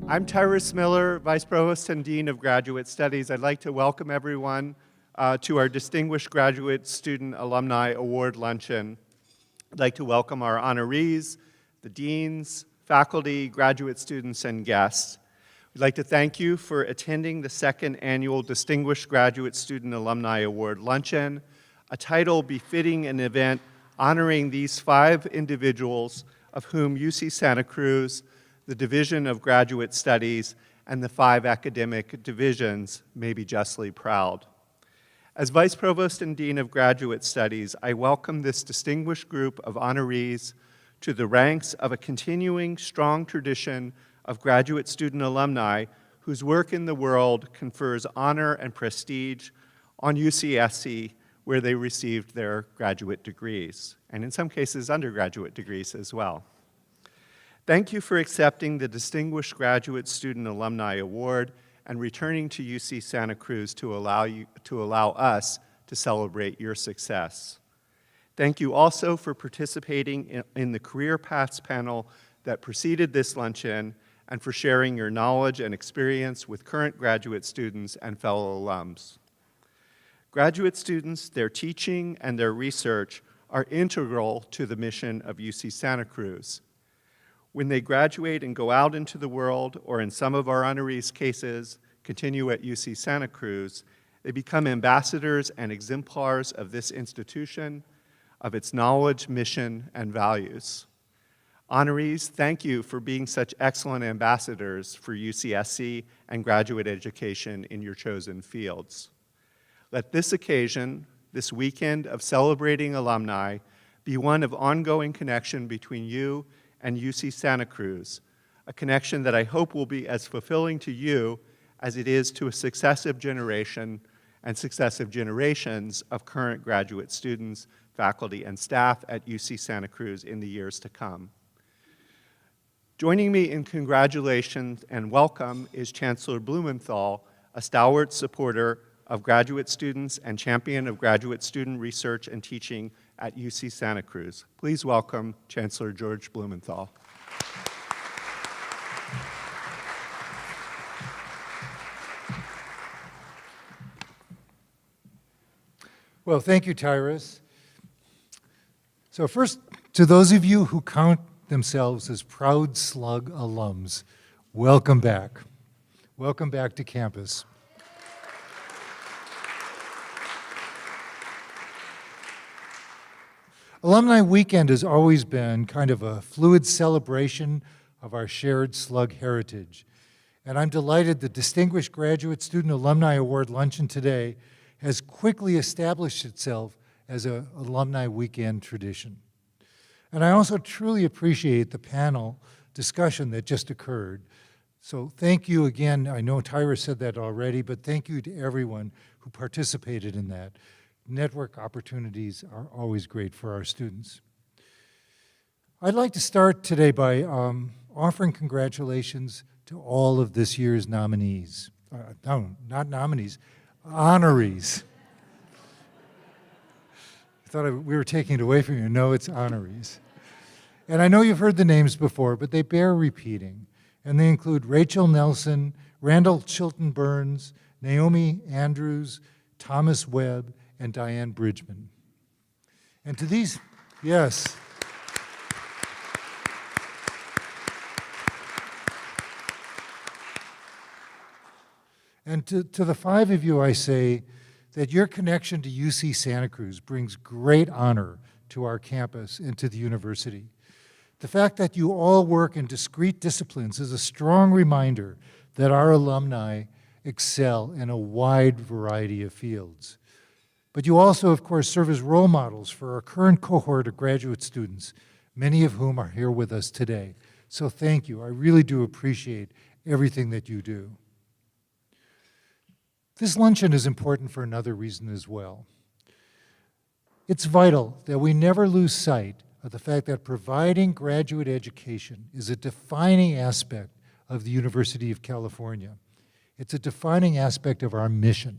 I'm Tyrus Miller, Vice Provost and Dean of Graduate Studies. I'd like to welcome everyone to our Distinguished Graduate Student Alumni Award Luncheon. I'd like to welcome our honorees, the deans, faculty, graduate students, and guests. We'd like to thank you for attending the second annual Distinguished Graduate Student Alumni Award Luncheon, a title befitting an event honoring these 5 individuals of whom UC Santa Cruz, the Division of Graduate Studies, and the 5 academic divisions may be justly proud. As Vice Provost and Dean of Graduate Studies, I welcome this distinguished group of honorees to the ranks of a continuing strong tradition of graduate student alumni whose work in the world confers honor and prestige on UCSC, where they received their graduate degrees, and in some cases undergraduate degrees as well. Thank you for accepting the Distinguished Graduate Student Alumni Award and returning to UC Santa Cruz to allow us to celebrate your success. Thank you also for participating in the Career Paths panel that preceded this luncheon and for sharing your knowledge and experience with current graduate students and fellow alums. Graduate students, their teaching, and their research are integral to the mission of UC Santa Cruz. When they graduate and go out into the world, or in some of our honorees' cases, continue at UC Santa Cruz, they become ambassadors and exemplars of this institution, of its knowledge, mission, and values. Honorees, thank you for being such excellent ambassadors for UCSC and graduate education in your chosen fields. Let this occasion, this weekend of celebrating alumni, be one of ongoing connection between you and UC Santa Cruz, a connection that I hope will be as fulfilling to you as it is to a successive generation and successive generations of current graduate students, faculty, and staff at UC Santa Cruz in the years to come. Joining me in congratulations and welcome is Chancellor Blumenthal, a stalwart supporter of graduate students and champion of graduate student research and teaching at UC Santa Cruz. Please welcome Chancellor George Blumenthal. Well, thank you, Tyrus. So first, to those of you who count themselves as proud Slug alums, welcome back. Welcome back to campus. Alumni Weekend has always been kind of a fluid celebration of our shared Slug heritage. And I'm delighted the Distinguished Graduate Student Alumni Award Luncheon today has quickly established itself as an Alumni Weekend tradition. And I also truly appreciate the panel discussion that just occurred. So thank you again. I know Tyra said that already, but thank you to everyone who participated in that. Network opportunities are always great for our students. I'd like to start today by offering congratulations to all of this year's nominees. No, not nominees, honorees. I thought we were taking it away from you. No, it's honorees. And I know you've heard the names before, but they bear repeating. And they include Rachael Nelson, Randal Chilton Burns, Naomi Andrews, Thomas Webb, and Diane Bridgman. And to these, yes. And to the 5 of you, I say that your connection to UC Santa Cruz brings great honor to our campus and to the university. The fact that you all work in discrete disciplines is a strong reminder that our alumni excel in a wide variety of fields. But you also, of course, serve as role models for our current cohort of graduate students, many of whom are here with us today. So thank you. I really do appreciate everything that you do. This luncheon is important for another reason as well. It's vital that we never lose sight of the fact that providing graduate education is a defining aspect of the University of California. It's a defining aspect of our mission.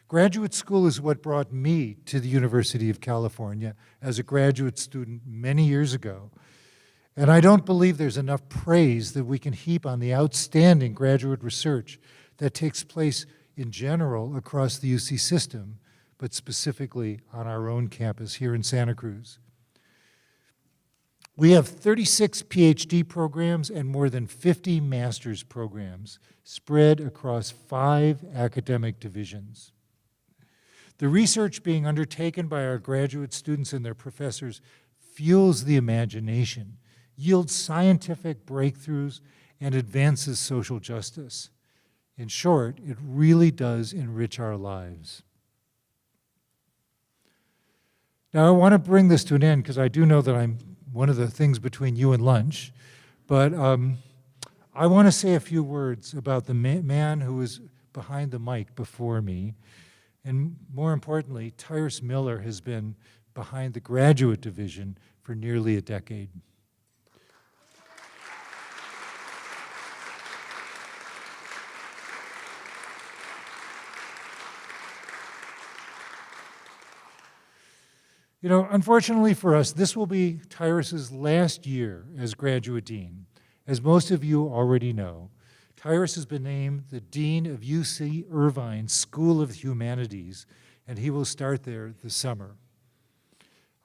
Graduate school is what brought me to the University of California as a graduate student many years ago. And I don't believe there's enough praise that we can heap on the outstanding graduate research that takes place in general across the UC system, but specifically on our own campus here in Santa Cruz. We have 36 Ph.D. programs and more than 50 master's programs spread across 5 academic divisions. The research being undertaken by our graduate students and their professors fuels the imagination, yields scientific breakthroughs, and advances social justice. In short, it really does enrich our lives. Now, I want to bring this to an end because I do know that I'm one of the things between you and lunch, but I want to say a few words about the man who was behind the mic before me, and more importantly, Tyrus Miller has been behind the graduate division for nearly a decade. You know, unfortunately for us, this will be Tyrus's last year as graduate dean. As most of you already know, Tyrus has been named the Dean of UC Irvine School of Humanities, and he will start there this summer.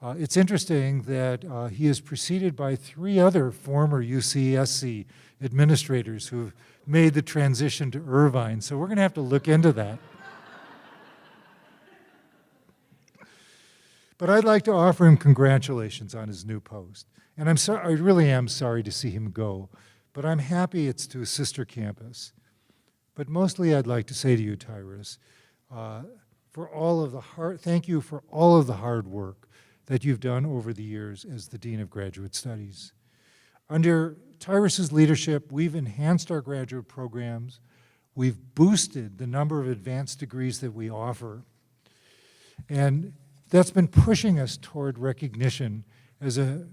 It's interesting that he is preceded by 3 other former UCSC administrators who have made the transition to Irvine, so we're going to have to look into that. But I'd like to offer him congratulations on his new post. And I really am sorry to see him go, but I'm happy it's to a sister campus. But mostly I'd like to say to you, Tyrus, thank you for all of the hard work that you've done over the years as the Dean of Graduate Studies. Under Tyrus's leadership, we've enhanced our graduate programs, we've boosted the number of advanced degrees that we offer, and that's been pushing us toward recognition as a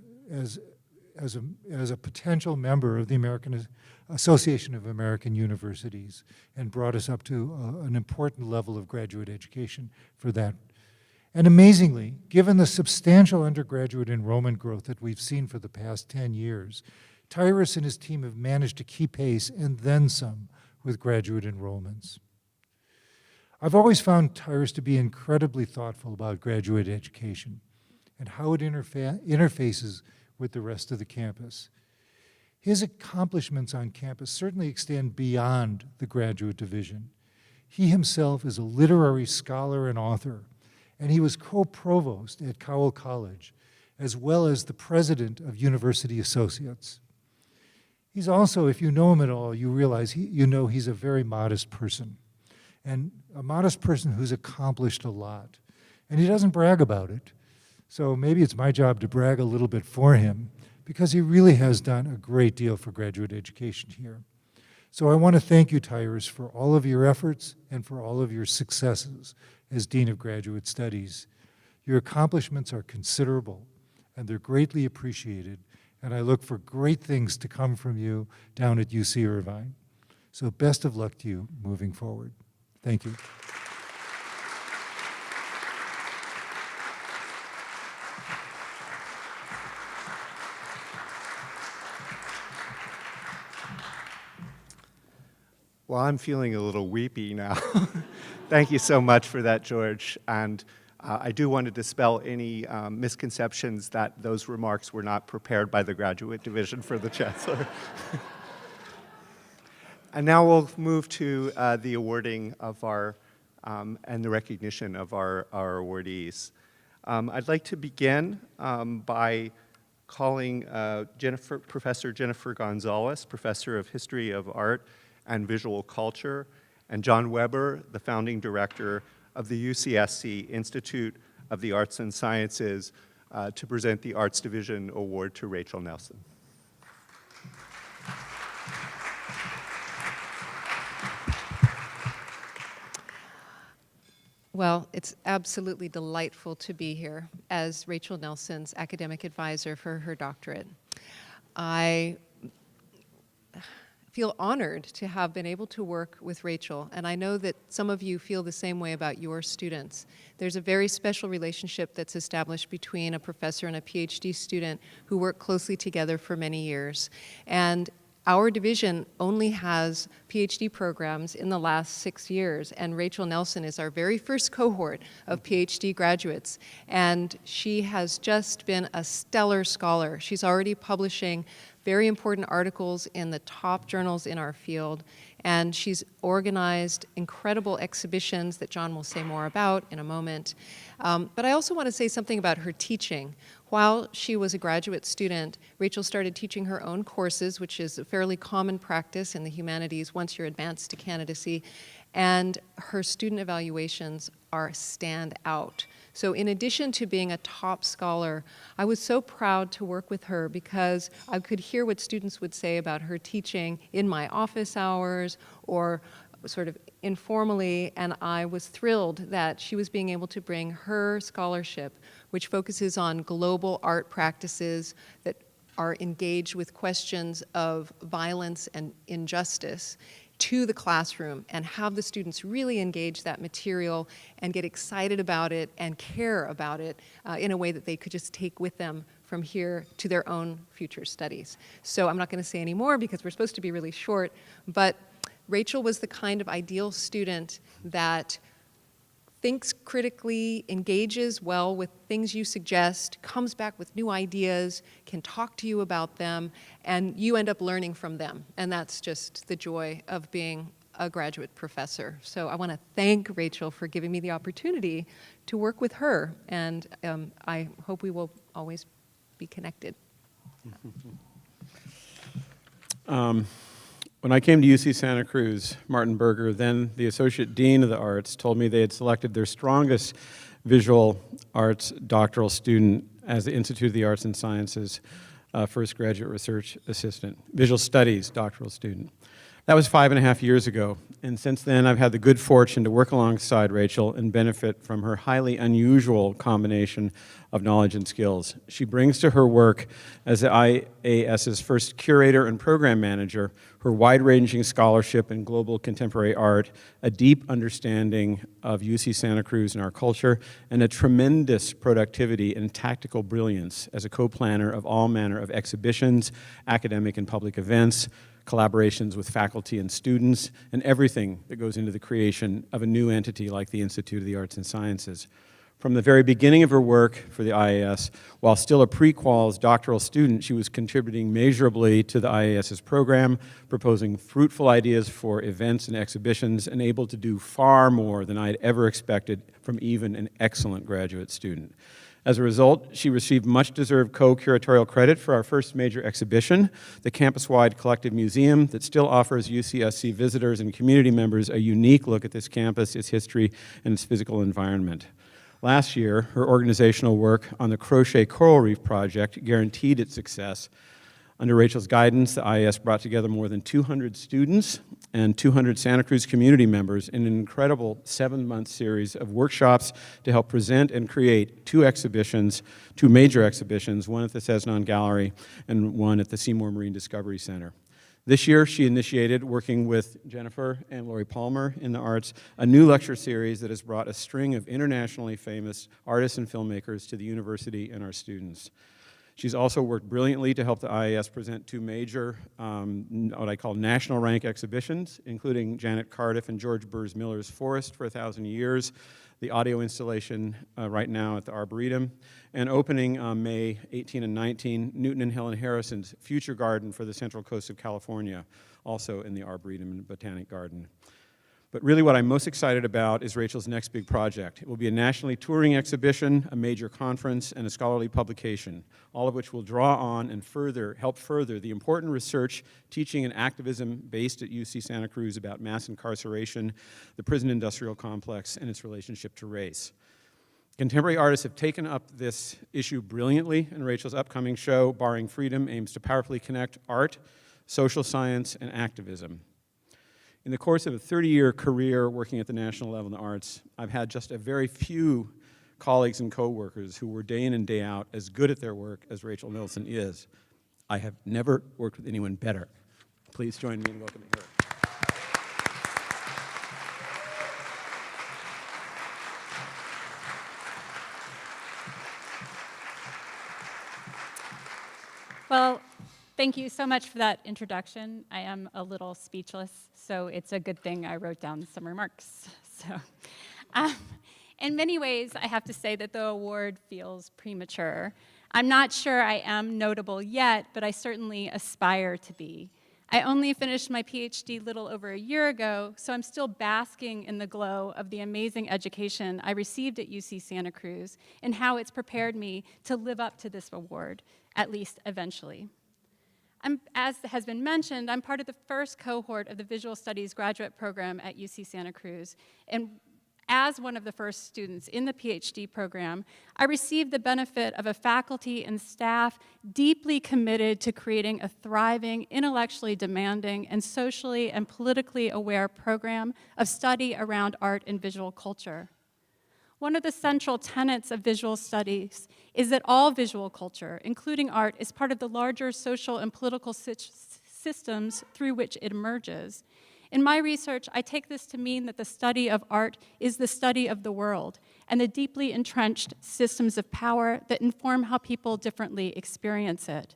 potential member of the American Association of American Universities, and brought us up to an important level of graduate education for that. And amazingly, given the substantial undergraduate enrollment growth that we've seen for the past 10 years, Tyrus and his team have managed to keep pace and then some with graduate enrollments. I've always found Tyrus to be incredibly thoughtful about graduate education and how it interfaces with the rest of the campus. His accomplishments on campus certainly extend beyond the graduate division. He himself is a literary scholar and author, and he was co-provost at Cowell College, as well as the president of University Associates. He's also, if you know him at all, you realize he's a very modest person, and a modest person who's accomplished a lot. And he doesn't brag about it. So maybe it's my job to brag a little bit for him, because he really has done a great deal for graduate education here. So I want to thank you, Tyrus, for all of your efforts and for all of your successes as Dean of Graduate Studies. Your accomplishments are considerable, and they're greatly appreciated, and I look for great things to come from you down at UC Irvine. So best of luck to you moving forward. Thank you. Well, I'm feeling a little weepy now. Thank you so much for that, George. And I do want to dispel any misconceptions that those remarks were not prepared by the graduate division for the Chancellor. And now we'll move to the awarding of our, and the recognition of our awardees. I'd like to begin by calling Professor Jennifer Gonzalez, Professor of History of Art and Visual Culture, and John Weber, the founding director of the UCSC Institute of the Arts and Sciences, to present the Arts Division Award to Rachael Nelson. Well, it's absolutely delightful to be here as Rachael Nelson's academic advisor for her doctorate. I feel honored to have been able to work with Rachael, and I know that some of you feel the same way about your students. There's a very special relationship that's established between a professor and a Ph.D. student who work closely together for many years. And our division only has Ph.D. programs in the last 6 years, and Rachael Nelson is our very first cohort of Ph.D. graduates, and she has just been a stellar scholar. She's already publishing very important articles in the top journals in our field, and she's organized incredible exhibitions that John will say more about in a moment. But I also want to say something about her teaching. While she was a graduate student, Rachael started teaching her own courses, which is a fairly common practice in the humanities once you're advanced to candidacy, and her student evaluations are stand out. So in addition to being a top scholar, I was so proud to work with her because I could hear what students would say about her teaching in my office hours or sort of informally, and I was thrilled that she was being able to bring her scholarship, which focuses on global art practices that are engaged with questions of violence and injustice, to the classroom and have the students really engage that material and get excited about it and care about it in a way that they could just take with them from here to their own future studies. So I'm not going to say any more because we're supposed to be really short, but Rachael was the kind of ideal student that thinks critically, engages well with things you suggest, comes back with new ideas, can talk to you about them, and you end up learning from them. And that's just the joy of being a graduate professor. So I want to thank Rachael for giving me the opportunity to work with her, and I hope we will always be connected. When I came to UC Santa Cruz, Martin Berger, then the Associate Dean of the Arts, told me they had selected their strongest visual arts doctoral student as the Institute of the Arts and Sciences first graduate research assistant, visual studies doctoral student. That was 5.5 years ago, and since then I've had the good fortune to work alongside Rachael and benefit from her highly unusual combination of knowledge and skills. She brings to her work as the IAS's first curator and program manager her wide-ranging scholarship in global contemporary art, a deep understanding of UC Santa Cruz and our culture, and a tremendous productivity and tactical brilliance as a co-planner of all manner of exhibitions, academic and public events, collaborations with faculty and students, and everything that goes into the creation of a new entity like the Institute of the Arts and Sciences. From the very beginning of her work for the IAS, while still a pre-quals doctoral student, she was contributing measurably to the IAS's program, proposing fruitful ideas for events and exhibitions, and able to do far more than I'd ever expected from even an excellent graduate student. As a result, she received much-deserved co-curatorial credit for our first major exhibition, the campus-wide collective museum that still offers UCSC visitors and community members a unique look at this campus, its history, and its physical environment. Last year, her organizational work on the Crochet Coral Reef Project guaranteed its success. Under Rachael's guidance, the IAS brought together more than 200 students and 200 Santa Cruz community members in an incredible 7-month series of workshops to help present and create two major exhibitions, one at the Cessnon Gallery and one at the Seymour Marine Discovery Center. This year, she initiated, working with Jennifer and Lori Palmer in the arts, a new lecture series that has brought a string of internationally famous artists and filmmakers to the university and our students. She's also worked brilliantly to help the IAS present two major, what I call national rank exhibitions, including Janet Cardiff and George Burrs Miller's Forest for 1,000 Years, the audio installation right now at the Arboretum, and opening on May 18 and 19, Newton and Helen Harrison's Future Garden for the Central Coast of California, also in the Arboretum and Botanic Garden. But really what I'm most excited about is Rachael's next big project. It will be a nationally touring exhibition, a major conference, and a scholarly publication, all of which will draw on and help further the important research, teaching, and activism based at UC Santa Cruz about mass incarceration, the prison industrial complex, and its relationship to race. Contemporary artists have taken up this issue brilliantly, and Rachael's upcoming show, Barring Freedom, aims to powerfully connect art, social science, and activism. In the course of a 30-year career working at the national level in the arts, I've had just a very few colleagues and co-workers who were day in and day out as good at their work as Rachael Nelson is. I have never worked with anyone better. Please join me in welcoming her. Well, thank you so much for that introduction. I am a little speechless, so it's a good thing I wrote down some remarks. In many ways, I have to say that the award feels premature. I'm not sure I am notable yet, but I certainly aspire to be. I only finished my Ph.D. little over a year ago, so I'm still basking in the glow of the amazing education I received at UC Santa Cruz and how it's prepared me to live up to this award, at least eventually. As has been mentioned, I'm part of the first cohort of the Visual Studies graduate program at UC Santa Cruz, and as one of the first students in the PhD program, I received the benefit of a faculty and staff deeply committed to creating a thriving, intellectually demanding, and socially and politically aware program of study around art and visual culture. One of the central tenets of visual studies is that all visual culture, including art, is part of the larger social and political systems through which it emerges. In my research, I take this to mean that the study of art is the study of the world and the deeply entrenched systems of power that inform how people differently experience it.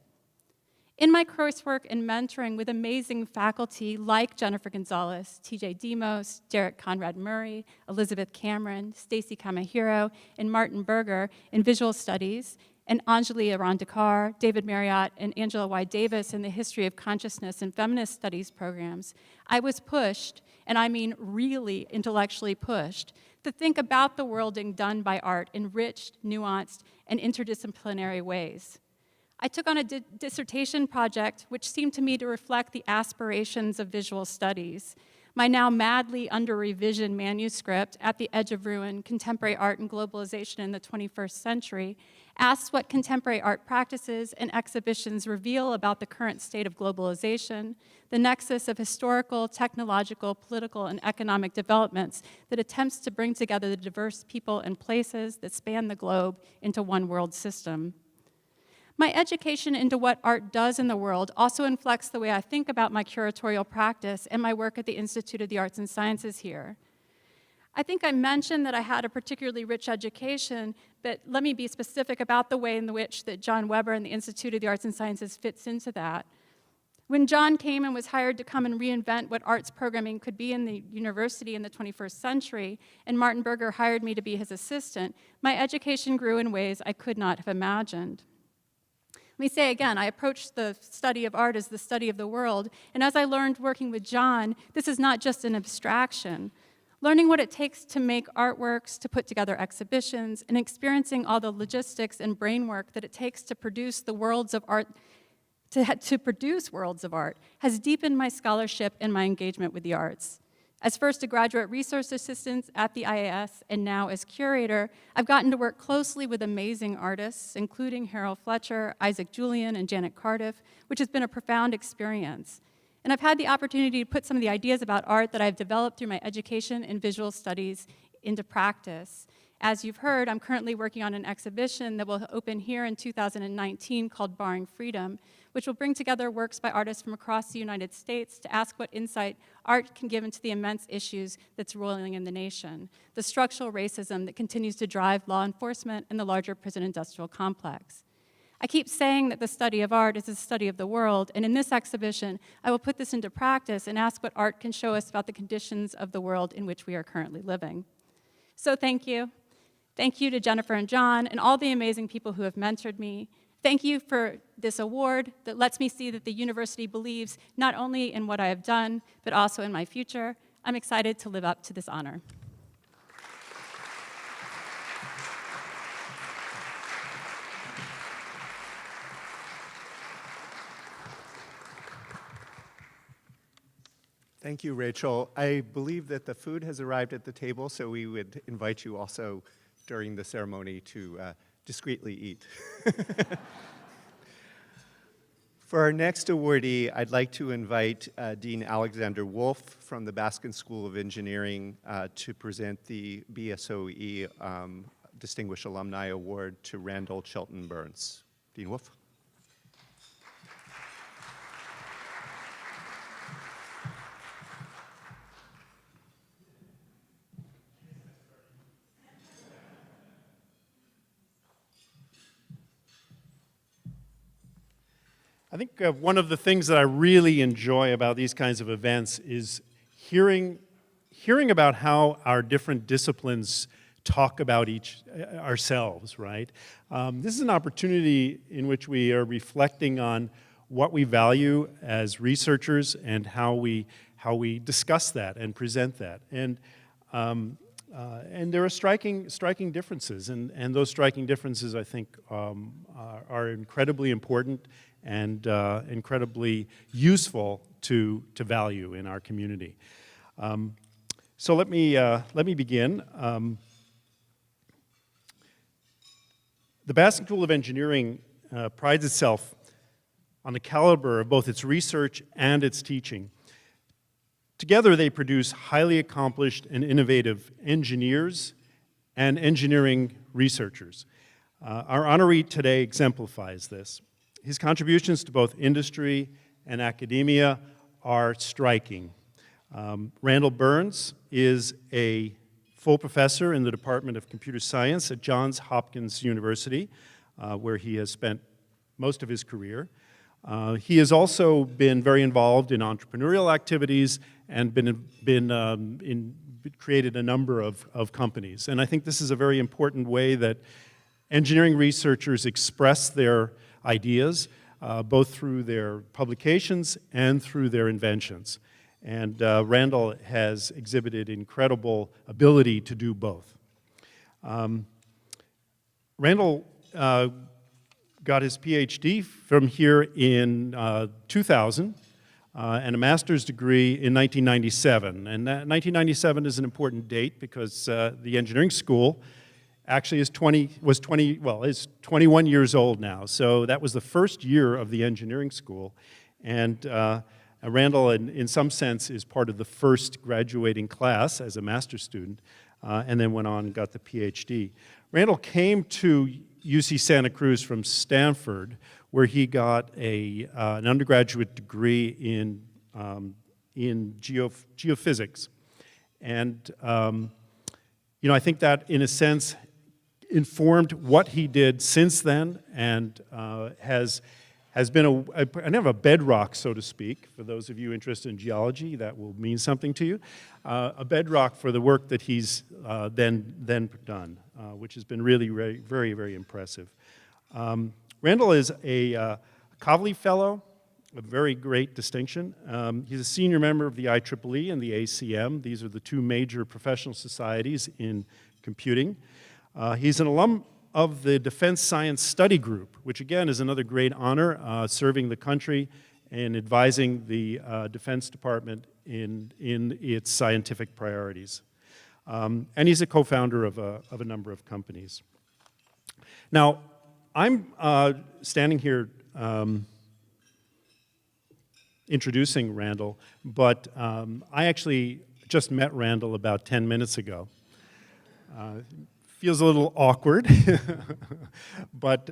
In my coursework and mentoring with amazing faculty like Jennifer Gonzalez, TJ Demos, Derek Conrad Murray, Elizabeth Cameron, Stacy Kamahiro, and Martin Berger in visual studies, and Anjali Arandikar, David Marriott, and Angela Y. Davis in the History of Consciousness and Feminist Studies programs, I was pushed, and I mean really intellectually pushed, to think about the worlding done by art in rich, nuanced, and interdisciplinary ways. I took on a dissertation project which seemed to me to reflect the aspirations of visual studies. My now madly under-revision manuscript, At the Edge of Ruin, Contemporary Art and Globalization in the 21st Century, asks what contemporary art practices and exhibitions reveal about the current state of globalization, the nexus of historical, technological, political, and economic developments that attempts to bring together the diverse people and places that span the globe into one world system. My education into what art does in the world also inflects the way I think about my curatorial practice and my work at the Institute of the Arts and Sciences here. I think I mentioned that I had a particularly rich education, but let me be specific about the way in which that John Weber and the Institute of the Arts and Sciences fits into that. When John came and was hired to come and reinvent what arts programming could be in the university in the 21st century, and Martin Berger hired me to be his assistant, my education grew in ways I could not have imagined. Let me say again, I approached the study of art as the study of the world, and as I learned working with John, this is not just an abstraction. Learning what it takes to make artworks, to put together exhibitions, and experiencing all the logistics and brain work that it takes to produce the worlds of art, to produce worlds of art, has deepened my scholarship and my engagement with the arts. As first a graduate resource assistant at the IAS and now as curator, I've gotten to work closely with amazing artists, including Harold Fletcher, Isaac Julian, and Janet Cardiff, which has been a profound experience. And I've had the opportunity to put some of the ideas about art that I've developed through my education in visual studies into practice. As you've heard, I'm currently working on an exhibition that will open here in 2019 called Barring Freedom, which will bring together works by artists from across the United States to ask what insight art can give into the immense issues that's rolling in the nation, the structural racism that continues to drive law enforcement and the larger prison-industrial complex. I keep saying that the study of art is the study of the world, and in this exhibition, I will put this into practice and ask what art can show us about the conditions of the world in which we are currently living. So thank you. Thank you to Jennifer and John and all the amazing people who have mentored me. Thank you for this award that lets me see that the university believes not only in what I have done, but also in my future. I'm excited to live up to this honor. Thank you, Rachel. I believe that the food has arrived at the table, so we would invite you also during the ceremony to discreetly eat. For our next awardee, I'd like to invite Dean Alexander Wolf from the Baskin School of Engineering to present the BSOE Distinguished Alumni Award to Randal Chilton Burns. Dean Wolf. I think one of the things that I really enjoy about these kinds of events is hearing about how our different disciplines talk about ourselves, right? This is an opportunity in which we are reflecting on what we value as researchers and how we discuss that and present that. And there are striking differences, and those striking differences, I think, are incredibly important and incredibly useful to value in our community. So let me begin. The Baskin School of Engineering prides itself on the caliber of both its research and its teaching. Together, they produce highly accomplished and innovative engineers and engineering researchers. Our honoree today exemplifies this. His contributions to both industry and academia are striking. Randal Burns is a full professor in the Department of Computer Science at Johns Hopkins University, where he has spent most of his career. He has also been very involved in entrepreneurial activities and created a number of companies. And I think this is a very important way that engineering researchers express their ideas, both through their publications and through their inventions. And Randal has exhibited incredible ability to do both. Randal got his Ph.D. from here in 2000 and a master's degree in 1997. And that 1997 is an important date because the engineering school actually is 21 years old now. So that was the first year of the engineering school. And Randal, in some sense, is part of the first graduating class as a master's student, and then went on and got the Ph.D. Randal came to UC Santa Cruz from Stanford, where he got an undergraduate degree in geophysics. And I think that, in a sense, informed what he did since then, and has been a bedrock, so to speak, for those of you interested in geology. That will mean something to you. A bedrock for the work that he's then done, which has been really very, very impressive. Randal is a Kavli Fellow, a very great distinction. He's a senior member of the IEEE and the ACM. These are the two major professional societies in computing. He's an alum of the Defense Science Study Group, which again is another great honor, serving the country and advising the Defense Department in its scientific priorities. And he's a co-founder of a number of companies. Now, I'm standing here introducing Randal, but I actually just met Randal about 10 minutes ago. Feels a little awkward, but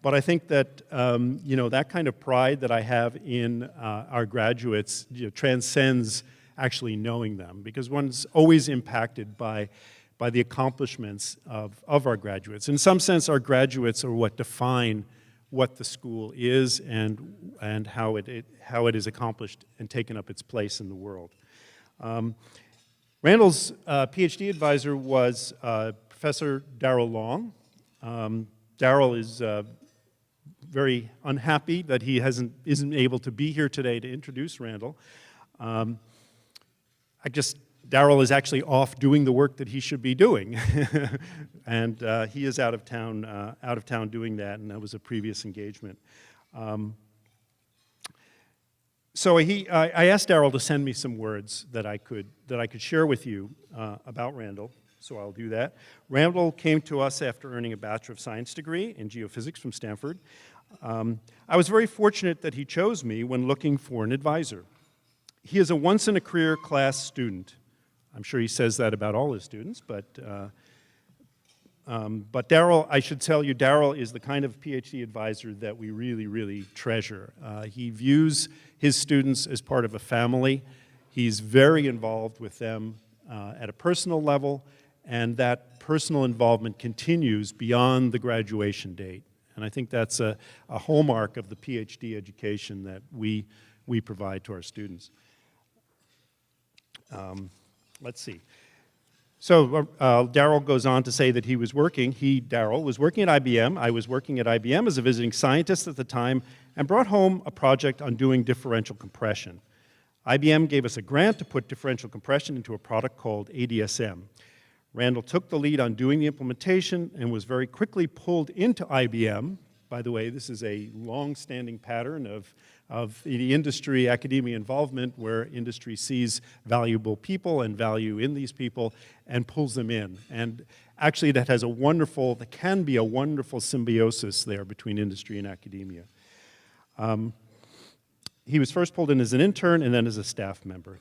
I think that that kind of pride that I have in our graduates transcends actually knowing them, because one's always impacted by the accomplishments of our graduates. In some sense, our graduates are what define what the school is and how it is accomplished and taken up its place in the world. Randal's PhD advisor was Professor Darrell Long. Darrell is very unhappy that he isn't able to be here today to introduce Randal. Darrell is actually off doing the work that he should be doing, and he is out of town doing that, and that was a previous engagement. So I asked Darrell to send me some words that I could share with you about Randal. So I'll do that. Randal came to us after earning a Bachelor of Science degree in geophysics from Stanford. I was very fortunate that he chose me when looking for an advisor. He is a once-in-a-career class student. I'm sure he says that about all his students, but Darrell, I should tell you, Darrell is the kind of PhD advisor that we really, really treasure. He views his students as part of a family. He's very involved with them at a personal level, and that personal involvement continues beyond the graduation date. And I think that's a hallmark of the PhD education that we provide to our students. Let's see. So Darrell goes on to say that Darrell was working at IBM. I was working at IBM as a visiting scientist at the time and brought home a project on doing differential compression. IBM gave us a grant to put differential compression into a product called ADSM. Randal took the lead on doing the implementation and was very quickly pulled into IBM. By the way, this is a long-standing pattern of the industry academia involvement where industry sees valuable people and value in these people and pulls them in. And actually that can be a wonderful symbiosis there between industry and academia. He was first pulled in as an intern and then as a staff member.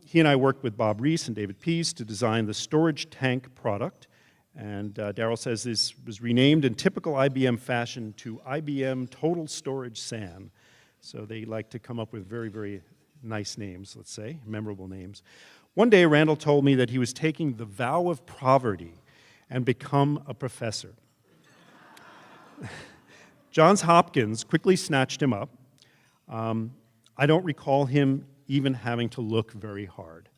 He and I worked with Bob Reese and David Pease to design the storage tank product. And Darrell says this was renamed in typical IBM fashion to IBM Total Storage SAN. So they like to come up with very, very nice names, let's say, memorable names. One day, Randal told me that he was taking the vow of poverty and become a professor. Johns Hopkins quickly snatched him up. I don't recall him even having to look very hard.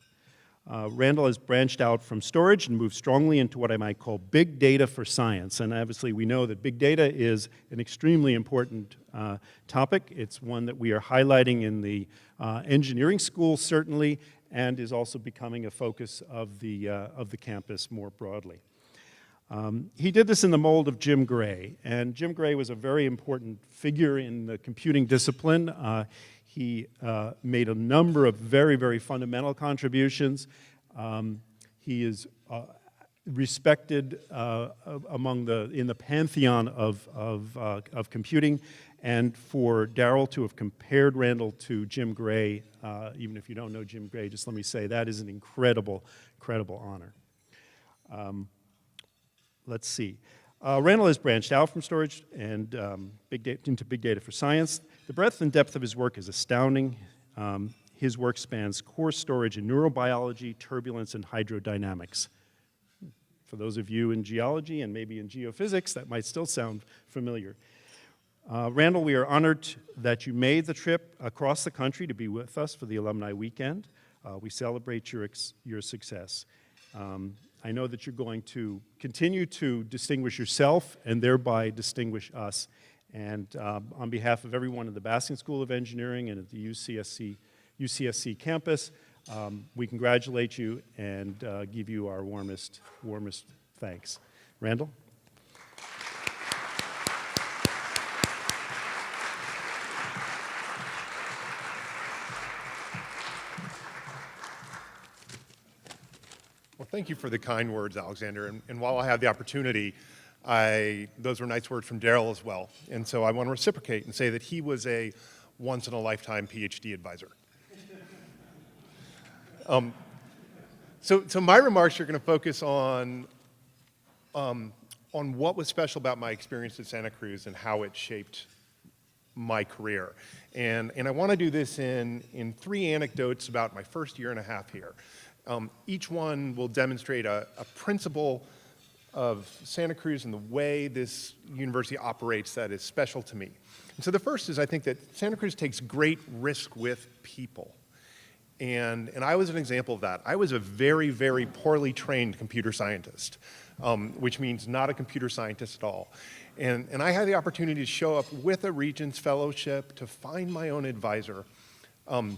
Randal has branched out from storage and moved strongly into what I might call big data for science. And obviously we know that big data is an extremely important topic. It's one that we are highlighting in the engineering school certainly, and is also becoming a focus of the campus more broadly. He did this in the mold of Jim Gray, and Jim Gray was a very important figure in the computing discipline. He made a number of very, very fundamental contributions. He is respected in the pantheon of computing, and for Darrell to have compared Randal to Jim Gray, even if you don't know Jim Gray, just let me say that is an incredible, incredible honor. Let's see. Randal has branched out from storage and into big data for science. The breadth and depth of his work is astounding. His work spans core storage in neurobiology, turbulence, and hydrodynamics. For those of you in geology and maybe in geophysics, that might still sound familiar. Randal, we are honored that you made the trip across the country to be with us for the Alumni Weekend. We celebrate your success. I know that you're going to continue to distinguish yourself and thereby distinguish us. And on behalf of everyone at the Baskin School of Engineering and at the UCSC campus, we congratulate you and give you our warmest thanks. Randal? Well, thank you for the kind words, Alexander. And while I have the opportunity, those were nice words from Darrell as well. And so I want to reciprocate and say that he was a once-in-a-lifetime PhD advisor. So my remarks are going to focus on what was special about my experience at Santa Cruz and how it shaped my career. And I want to do this in 3 anecdotes about my first year and a half here. Each one will demonstrate a principle of Santa Cruz and the way this university operates that is special to me. And so the first is I think that Santa Cruz takes great risk with people. And I was an example of that. I was a very, very poorly trained computer scientist, which means not a computer scientist at all. And I had the opportunity to show up with a Regents Fellowship to find my own advisor. In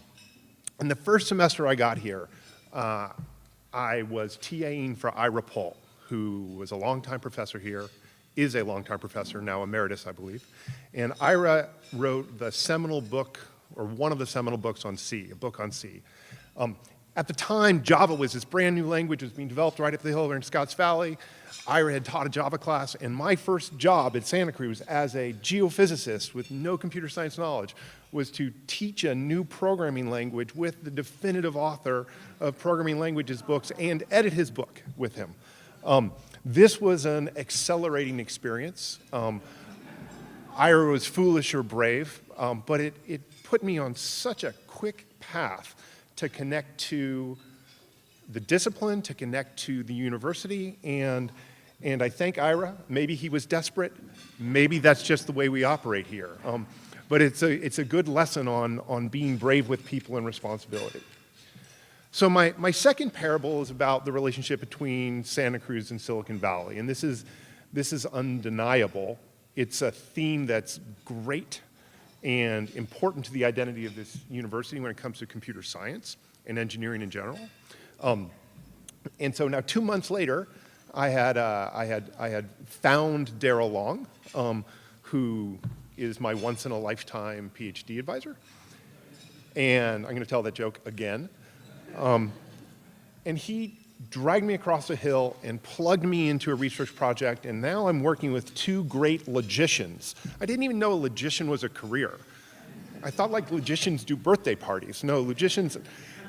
the first semester I got here, I was TAing for Ira Pohl, who was a longtime professor here, is a longtime professor, now emeritus, I believe. And Ira wrote the seminal book, or one of the seminal books on C, a book on C. At the time, Java was this brand new language. It was being developed right up the hill over in Scotts Valley. Ira had taught a Java class, and my first job at Santa Cruz as a geophysicist with no computer science knowledge was to teach a new programming language with the definitive author of Programming Languages books and edit his book with him. This was an accelerating experience. Ira was foolish or brave, but it put me on such a quick path to connect to the discipline, to connect to the university, and And I thank Ira. Maybe he was desperate. Maybe that's just the way we operate here. But it's a good lesson on being brave with people and responsibility. So my second parable is about the relationship between Santa Cruz and Silicon Valley. And this is undeniable. It's a theme that's great and important to the identity of this university when it comes to computer science and engineering in general. And so now 2 months later, I had found Daryl Long, who is my once-in-a-lifetime PhD advisor. And I'm going to tell that joke again. And he dragged me across a hill and plugged me into a research project, and now I'm working with two great logicians. I didn't even know a logician was a career. I thought like logicians do birthday parties. No, logicians,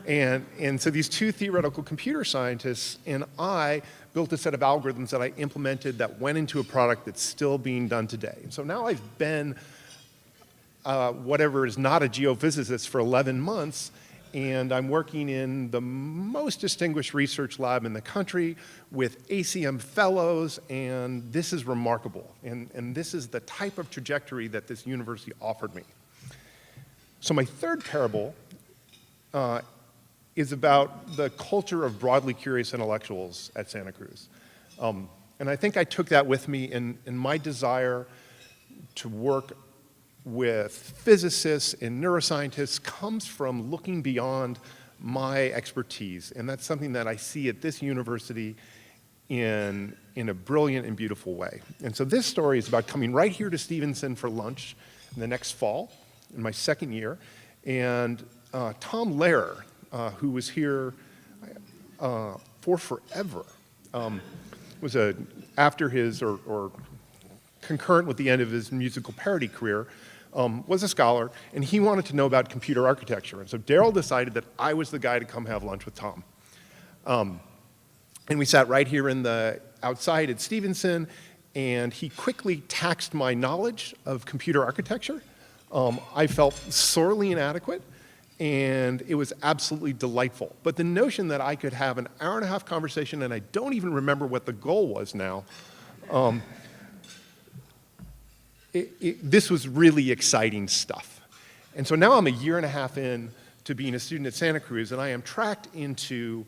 and so these two theoretical computer scientists and I built a set of algorithms that I implemented that went into a product that's still being done today. And so now I've been whatever is not a geophysicist for 11 months, and I'm working in the most distinguished research lab in the country with ACM fellows, and this is remarkable. And this is the type of trajectory that this university offered me. So my third parable is about the culture of broadly curious intellectuals at Santa Cruz. And I think I took that with me in my desire to work with physicists and neuroscientists comes from looking beyond my expertise. And that's something that I see at this university in a brilliant and beautiful way. And so this story is about coming right here to Stevenson for lunch in the next fall, in my second year. And Tom Lehrer, who was here for forever, was after his, or concurrent with the end of his musical parody career, was a scholar, and he wanted to know about computer architecture. And so Daryl decided that I was the guy to come have lunch with Tom. And we sat right here outside at Stevenson, and he quickly taxed my knowledge of computer architecture. I felt sorely inadequate, and it was absolutely delightful. But the notion that I could have an hour-and-a-half conversation, and I don't even remember what the goal was now, this was really exciting stuff. And so now I'm a year and a half in to being a student at Santa Cruz, and I am tracked into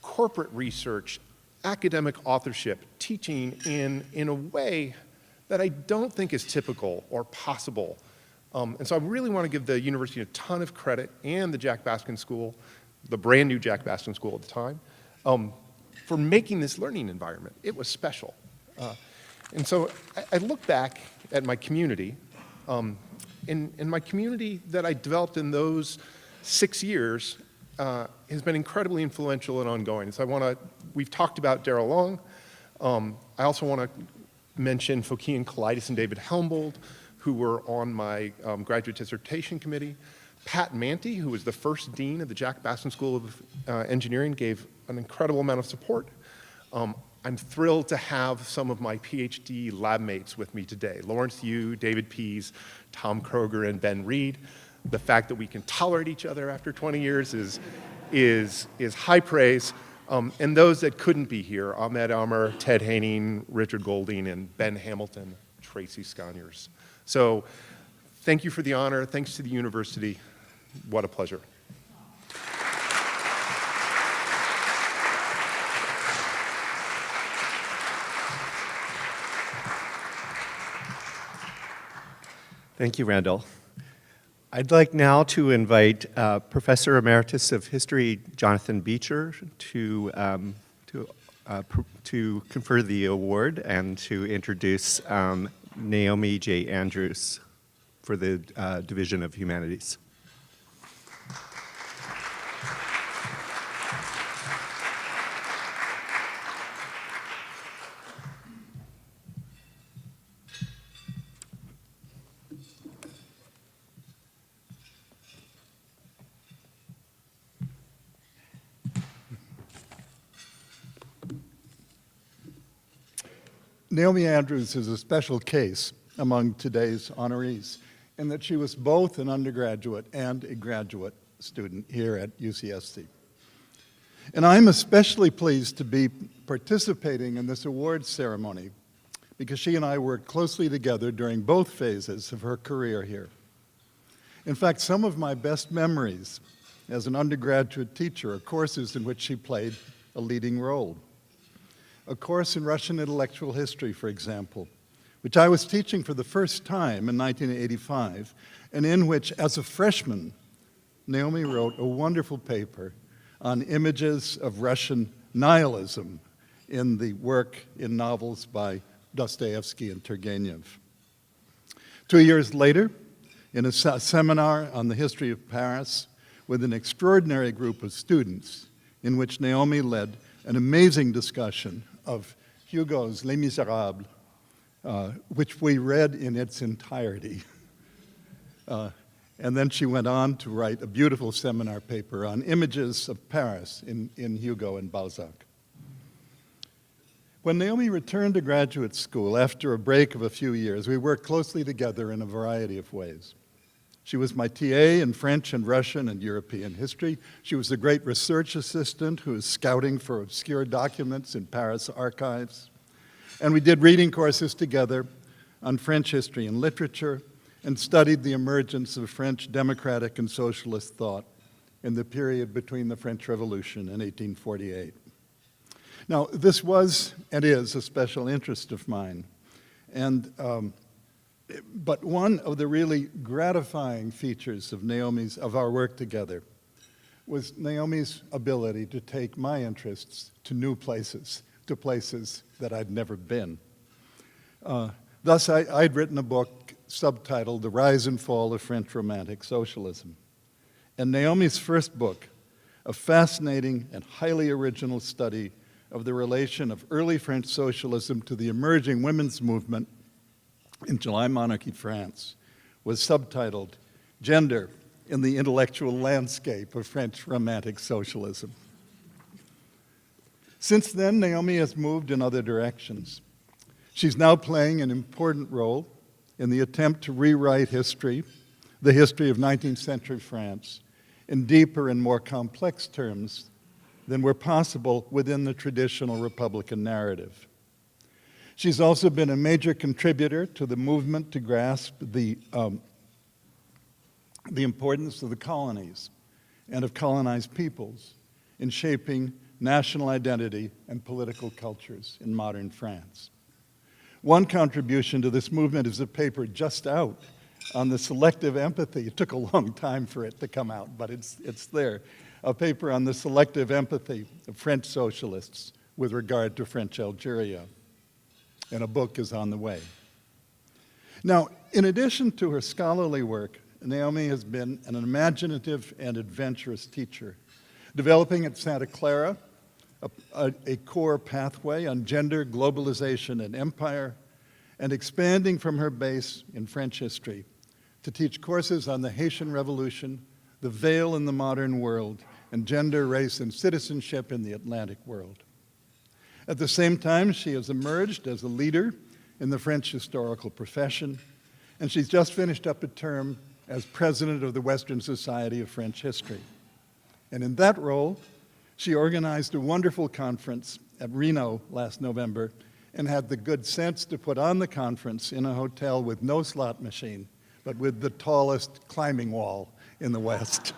corporate research, academic authorship, teaching in a way that I don't think is typical or possible. And so I really want to give the university a ton of credit, and the Jack Baskin School, the brand new Jack Baskin School at the time, for making this learning environment. It was special. And so I look back at my community, and my community that I developed in those 6 years has been incredibly influential and ongoing. So we've talked about Daryl Long. I also want to mention Fokian Kalidas and David Helmbold, who were on my graduate dissertation committee. Pat Manty, who was the first dean of the Jack Baskin School of Engineering, gave an incredible amount of support. I'm thrilled to have some of my PhD lab mates with me today. Lawrence Yu, David Pease, Tom Kroger, and Ben Reed. The fact that we can tolerate each other after 20 years is high praise. And those that couldn't be here, Ahmed Amr, Ted Haining, Richard Golding, and Ben Hamilton, Tracy Sconiers. So thank you for the honor. Thanks to the university. What a pleasure. Thank you, Randal. I'd like now to invite Professor Emeritus of History, Jonathan Beecher, to confer the award and to introduce Naomi J. Andrews for the Division of Humanities. Naomi Andrews is a special case among today's honorees in that she was both an undergraduate and a graduate student here at UCSC. And I'm especially pleased to be participating in this awards ceremony because she and I worked closely together during both phases of her career here. In fact, some of my best memories as an undergraduate teacher are courses in which she played a leading role. A course in Russian intellectual history, for example, which I was teaching for the first time in 1985, and in which, as a freshman, Naomi wrote a wonderful paper on images of Russian nihilism in the work in novels by Dostoevsky and Turgenev. 2 years later, in a seminar on the history of Paris with an extraordinary group of students, in which Naomi led an amazing discussion of Hugo's Les Miserables, which we read in its entirety. And then she went on to write a beautiful seminar paper on images of Paris in Hugo and Balzac. When Naomi returned to graduate school after a break of a few years, we worked closely together in a variety of ways. She was my TA in French and Russian and European history. She was a great research assistant who was scouting for obscure documents in Paris archives. And we did reading courses together on French history and literature, and studied the emergence of French democratic and socialist thought in the period between the French Revolution and 1848. Now, this was and is a special interest of mine, but one of the really gratifying features of our work together was Naomi's ability to take my interests to new places, to places that I'd never been. Thus, I'd written a book subtitled The Rise and Fall of French Romantic Socialism. And Naomi's first book, a fascinating and highly original study of the relation of early French socialism to the emerging women's movement in July Monarchy France, was subtitled Gender in the Intellectual Landscape of French Romantic Socialism. Since then, Naomi has moved in other directions. She's now playing an important role in the attempt to rewrite history, the history of 19th century France, in deeper and more complex terms than were possible within the traditional Republican narrative. She's also been a major contributor to the movement to grasp the importance of the colonies and of colonized peoples in shaping national identity and political cultures in modern France. One contribution to this movement is a paper just out on the selective empathy. It took a long time for it to come out, but it's there. A paper on the selective empathy of French socialists with regard to French Algeria. And a book is on the way. Now, in addition to her scholarly work, Naomi has been an imaginative and adventurous teacher, developing at Santa Clara a core pathway on gender, globalization, and empire, and expanding from her base in French history to teach courses on the Haitian Revolution, the veil in the modern world, and gender, race, and citizenship in the Atlantic world. At the same time, she has emerged as a leader in the French historical profession, and she's just finished up a term as president of the Western Society of French History. And in that role, she organized a wonderful conference at Reno last November and had the good sense to put on the conference in a hotel with no slot machine, but with the tallest climbing wall in the West.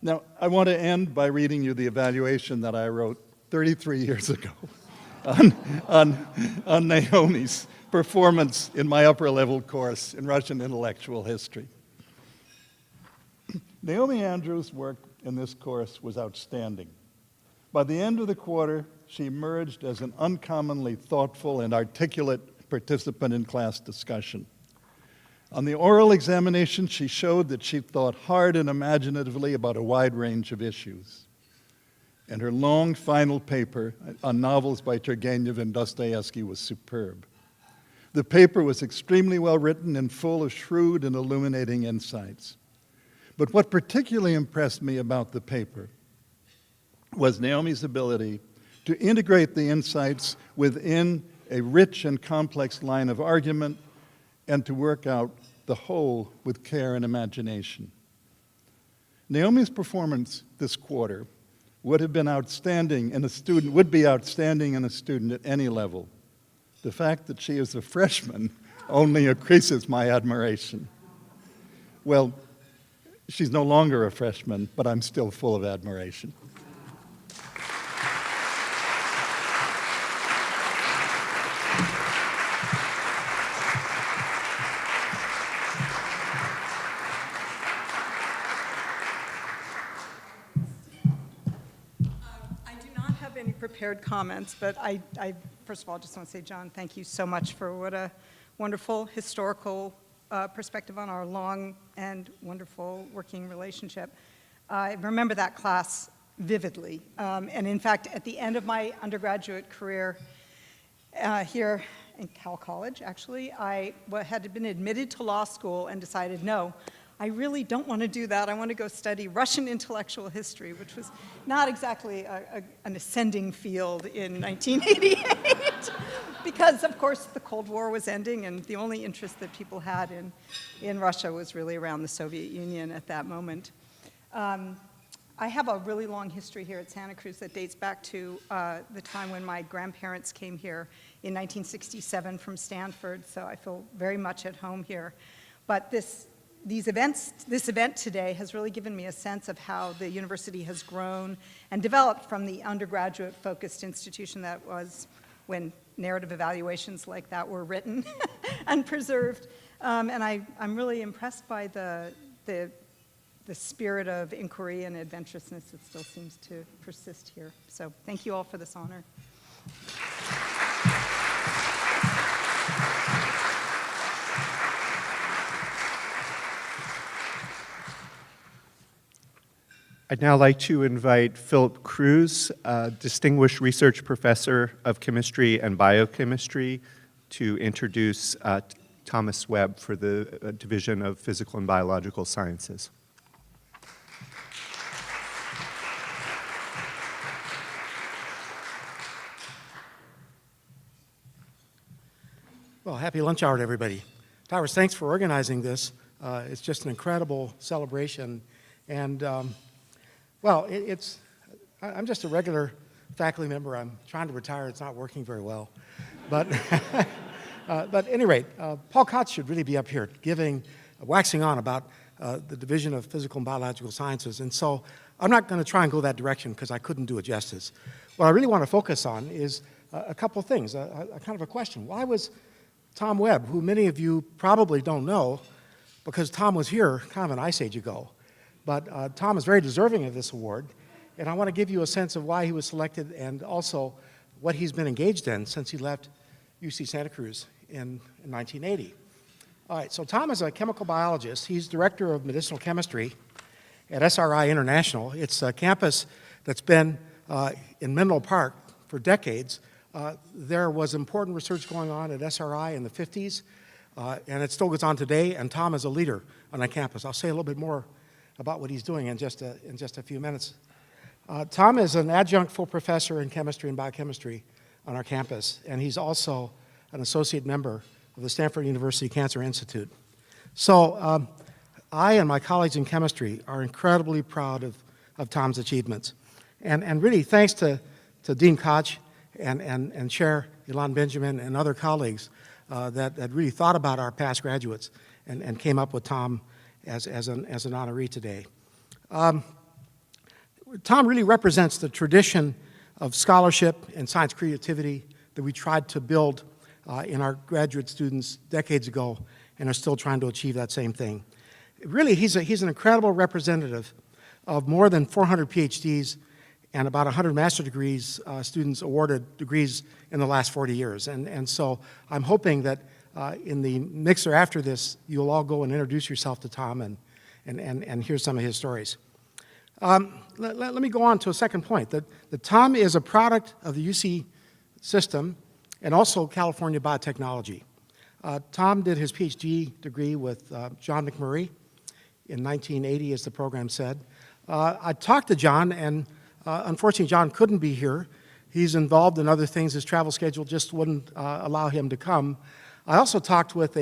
Now, I want to end by reading you the evaluation that I wrote 33 years ago on Naomi's performance in my upper-level course in Russian intellectual history. Naomi Andrews' work in this course was outstanding. By the end of the quarter, she emerged as an uncommonly thoughtful and articulate participant in class discussion. On the oral examination, she showed that she thought hard and imaginatively about a wide range of issues. And her long final paper on novels by Turgenev and Dostoevsky was superb. The paper was extremely well written and full of shrewd and illuminating insights. But what particularly impressed me about the paper was Naomi's ability to integrate the insights within a rich and complex line of argument and to work out the whole with care and imagination. Naomi's performance this quarter would have been outstanding in a student, would be outstanding in a student at any level. The fact that she is a freshman only increases my admiration. Well, she's no longer a freshman, but I'm still full of admiration. Prepared comments, but I first of all just want to say, John, thank you so much for what a wonderful historical perspective on our long and wonderful working relationship. I remember that class vividly, and in fact, at the end of my undergraduate career here in Cal College, actually, I had been admitted to law school and decided, no, I really don't want to do that. I want to go study Russian intellectual history, which was not exactly an ascending field in 1988, because, of course, the Cold War was ending, and the only interest that people had in Russia was really around the Soviet Union at that moment. I have a really long history here at Santa Cruz that dates back to the time when my grandparents came here in 1967 from Stanford, so I feel very much at home here. But this event today has really given me a sense of how the university has grown and developed from the undergraduate-focused institution that was when narrative evaluations like that were written and preserved. And I'm really impressed by the spirit of inquiry and adventurousness that still seems to persist here. So thank you all for this honor. I'd now like to invite Phillip Cruz, Distinguished Research Professor of Chemistry and Biochemistry, to introduce Thomas Webb for the Division of Physical and Biological Sciences. Well, happy lunch hour to everybody. Tyrus, thanks for organizing this. It's just an incredible celebration. And well, I'm just a regular faculty member. I'm trying to retire. It's not working very well. But, but at any rate, Paul Kotz should really be up here waxing on about the Division of Physical and Biological Sciences. And so I'm not going to try and go that direction because I couldn't do it justice. What I really want to focus on is a couple things, a kind of a question. Why was Tom Webb, who many of you probably don't know, because Tom was here kind of an ice age ago, but Tom is very deserving of this award, and I want to give you a sense of why he was selected and also what he's been engaged in since he left UC Santa Cruz in 1980. All right, so Tom is a chemical biologist. He's director of medicinal chemistry at SRI International. It's a campus that's been in Menlo Park for decades. There was important research going on at SRI in the 50s, and it still goes on today, and Tom is a leader on that campus. I'll say a little bit more about what he's doing in just a few minutes. Tom is an adjunct full professor in chemistry and biochemistry on our campus, and he's also an associate member of the Stanford University Cancer Institute. So I and my colleagues in chemistry are incredibly proud of Tom's achievements. And really thanks to Dean Koch and Chair Ilan Benjamin and other colleagues that really thought about our past graduates and came up with Tom as an honoree today. Tom really represents the tradition of scholarship and science creativity that we tried to build in our graduate students decades ago and are still trying to achieve that same thing. Really, he's an incredible representative of more than 400 PhDs and about 100 master degrees, students awarded degrees in the last 40 years. And so I'm hoping that in the mixer after this, you'll all go and introduce yourself to Tom and hear some of his stories. Let me go on to a second point, that Tom is a product of the UC system and also California biotechnology. Tom did his PhD degree with John McMurray in 1980, as the program said. I talked to John, and unfortunately, John couldn't be here. He's involved in other things. His travel schedule just wouldn't allow him to come. I also talked with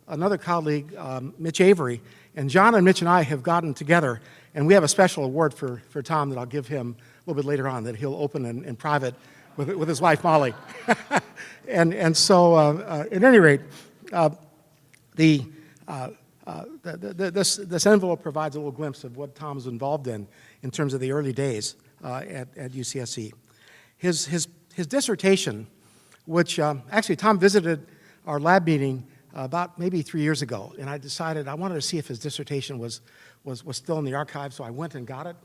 another colleague, Mitch Avery, and John and Mitch and I have gotten together, and we have a special award for Tom that I'll give him little bit later on that he'll open in private with his wife, Molly. and so, at any rate, this envelope provides a little glimpse of what Tom was involved in terms of the early days at UCSC. His dissertation, which actually Tom visited our lab meeting about maybe 3 years ago, and I decided I wanted to see if his dissertation was still in the archive, so I went and got it.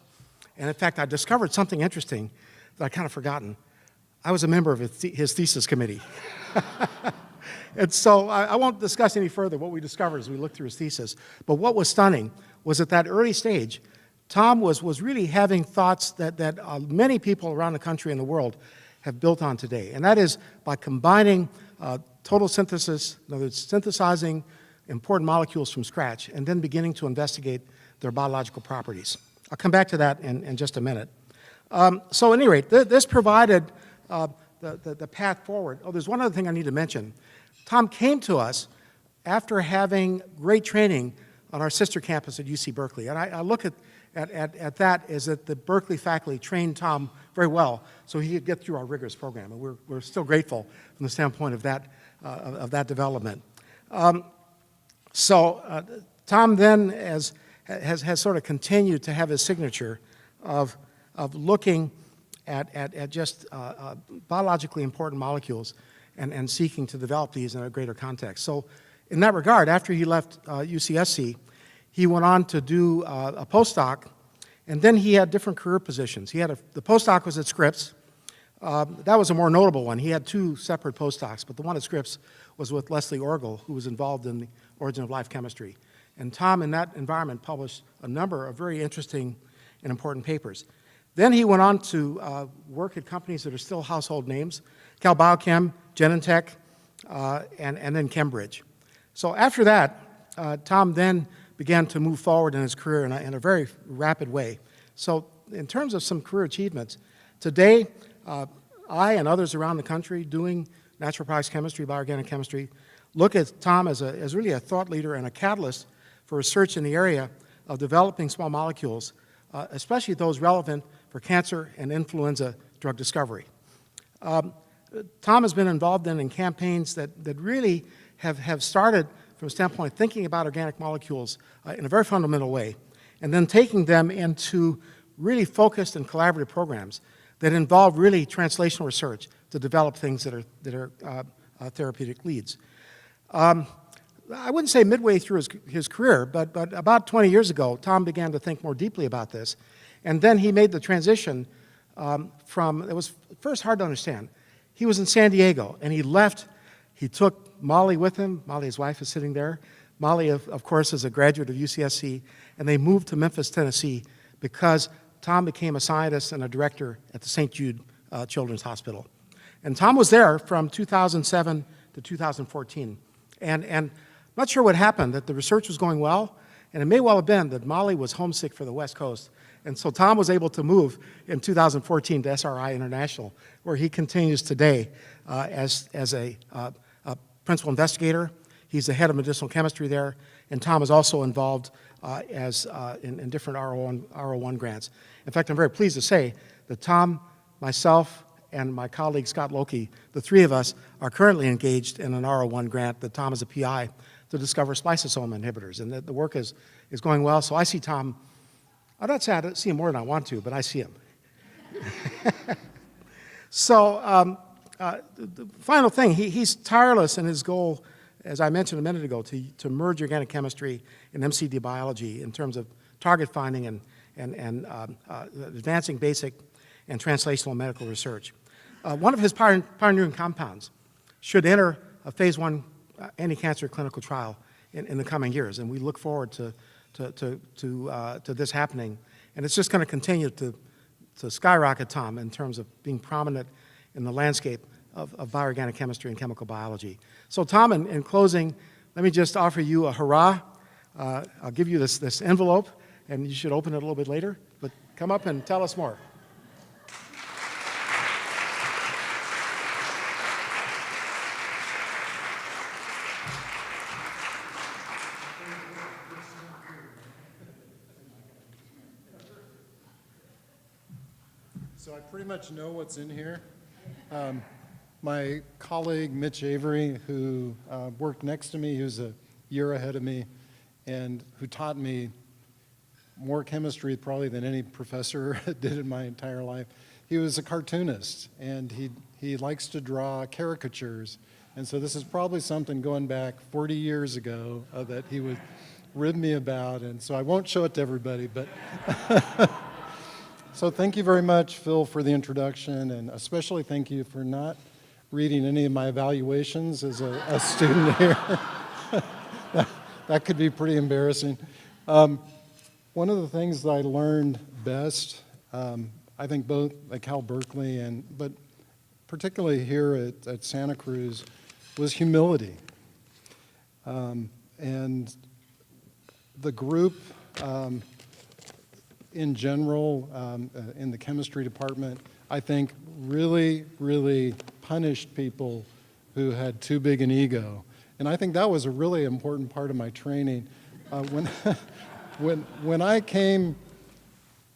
And in fact, I discovered something interesting that I kind of forgotten. I was a member of his thesis committee. And so I won't discuss any further what we discovered as we looked through his thesis. But what was stunning was at that early stage, Tom was really having thoughts that many people around the country and the world have built on today. And that is by combining total synthesis, in other words, synthesizing important molecules from scratch, and then beginning to investigate their biological properties. I'll come back to that in just a minute. So at any rate, this provided the path forward. Oh, there's one other thing I need to mention. Tom came to us after having great training on our sister campus at UC Berkeley. And I look at that as that the Berkeley faculty trained Tom very well so he could get through our rigorous program. And we're still grateful from the standpoint of that development. Tom then has sort of continued to have his signature of looking at just biologically important molecules and seeking to develop these in a greater context. So in that regard, after he left UCSC, he went on to do a postdoc, and then he had different career positions. The postdoc was at Scripps. That was a more notable one. He had 2 separate postdocs, but the one at Scripps was with Leslie Orgel, who was involved in the origin of life chemistry. And Tom, in that environment, published a number of very interesting and important papers. Then he went on to work at companies that are still household names, Cal Biochem, Genentech, and then Cambridge. So after that, Tom then began to move forward in his career in a very rapid way. So in terms of some career achievements, today I and others around the country doing natural products chemistry, bioorganic chemistry, look at Tom as really a thought leader and a catalyst for research in the area of developing small molecules, especially those relevant for cancer and influenza drug discovery. Tom has been involved in campaigns that really have started from a standpoint of thinking about organic molecules in a very fundamental way, and then taking them into really focused and collaborative programs that involve really translational research to develop things that are therapeutic leads. I wouldn't say midway through his career, but about 20 years ago, Tom began to think more deeply about this, and then he made the transition it was first hard to understand. He was in San Diego, and he left. He took Molly with him. Molly, his wife, is sitting there. Molly, of course, is a graduate of UCSC, and they moved to Memphis, Tennessee, because Tom became a scientist and a director at the St. Jude Children's Hospital. And Tom was there from 2007 to 2014. And I'm not sure what happened, that the research was going well, and it may well have been that Molly was homesick for the West Coast. And so Tom was able to move in 2014 to SRI International, where he continues today as a principal investigator. He's the head of medicinal chemistry there, and Tom is also involved in different R01 grants. In fact, I'm very pleased to say that Tom, myself, and my colleague Scott Loki, the 3 of us, are currently engaged in an R01 grant that Tom is a PI to discover spliceosome inhibitors, and the work is going well. So I see Tom. I'm not saying I see him more than I want to, but I see him. So the final thing, he's tireless in his goal, as I mentioned a minute ago, to merge organic chemistry and MCD biology in terms of target finding and advancing basic and translational medical research. One of his pioneering compounds should enter a phase 1 anti-cancer clinical trial in the coming years, and we look forward to this happening. And it's just going to continue to skyrocket Tom in terms of being prominent in the landscape of bioorganic chemistry and chemical biology. So Tom, in closing, let me just offer you a hurrah. I'll give you this envelope, and you should open it a little bit later, but come up and tell us more. I pretty much know what's in here. My colleague, Mitch Avery, who worked next to me, who's a year ahead of me, and who taught me more chemistry probably than any professor did in my entire life. He was a cartoonist, and he likes to draw caricatures. And so this is probably something going back 40 years ago that he would rib me about, and so I won't show it to everybody, but so thank you very much, Phil, for the introduction, and especially thank you for not reading any of my evaluations as a student here. That could be pretty embarrassing. One of the things that I learned best, I think both at Cal Berkeley but particularly here at Santa Cruz, was humility. And the group in general in the chemistry department, I think really, really punished people who had too big an ego. And I think that was a really important part of my training. When I came,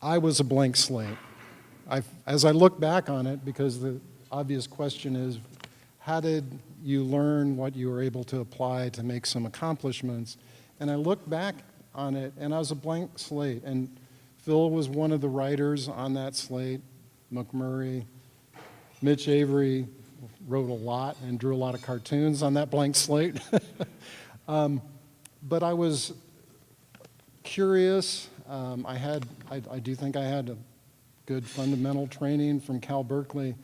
I was a blank slate. As I look back on it, because the obvious question is, how did you learn what you were able to apply to make some accomplishments? And I look back on it, and I was a blank slate. And Phil was one of the writers on that slate, McMurray. Mitch Avery wrote a lot and drew a lot of cartoons on that blank slate. But I was curious. I do think I had a good fundamental training from Cal Berkeley,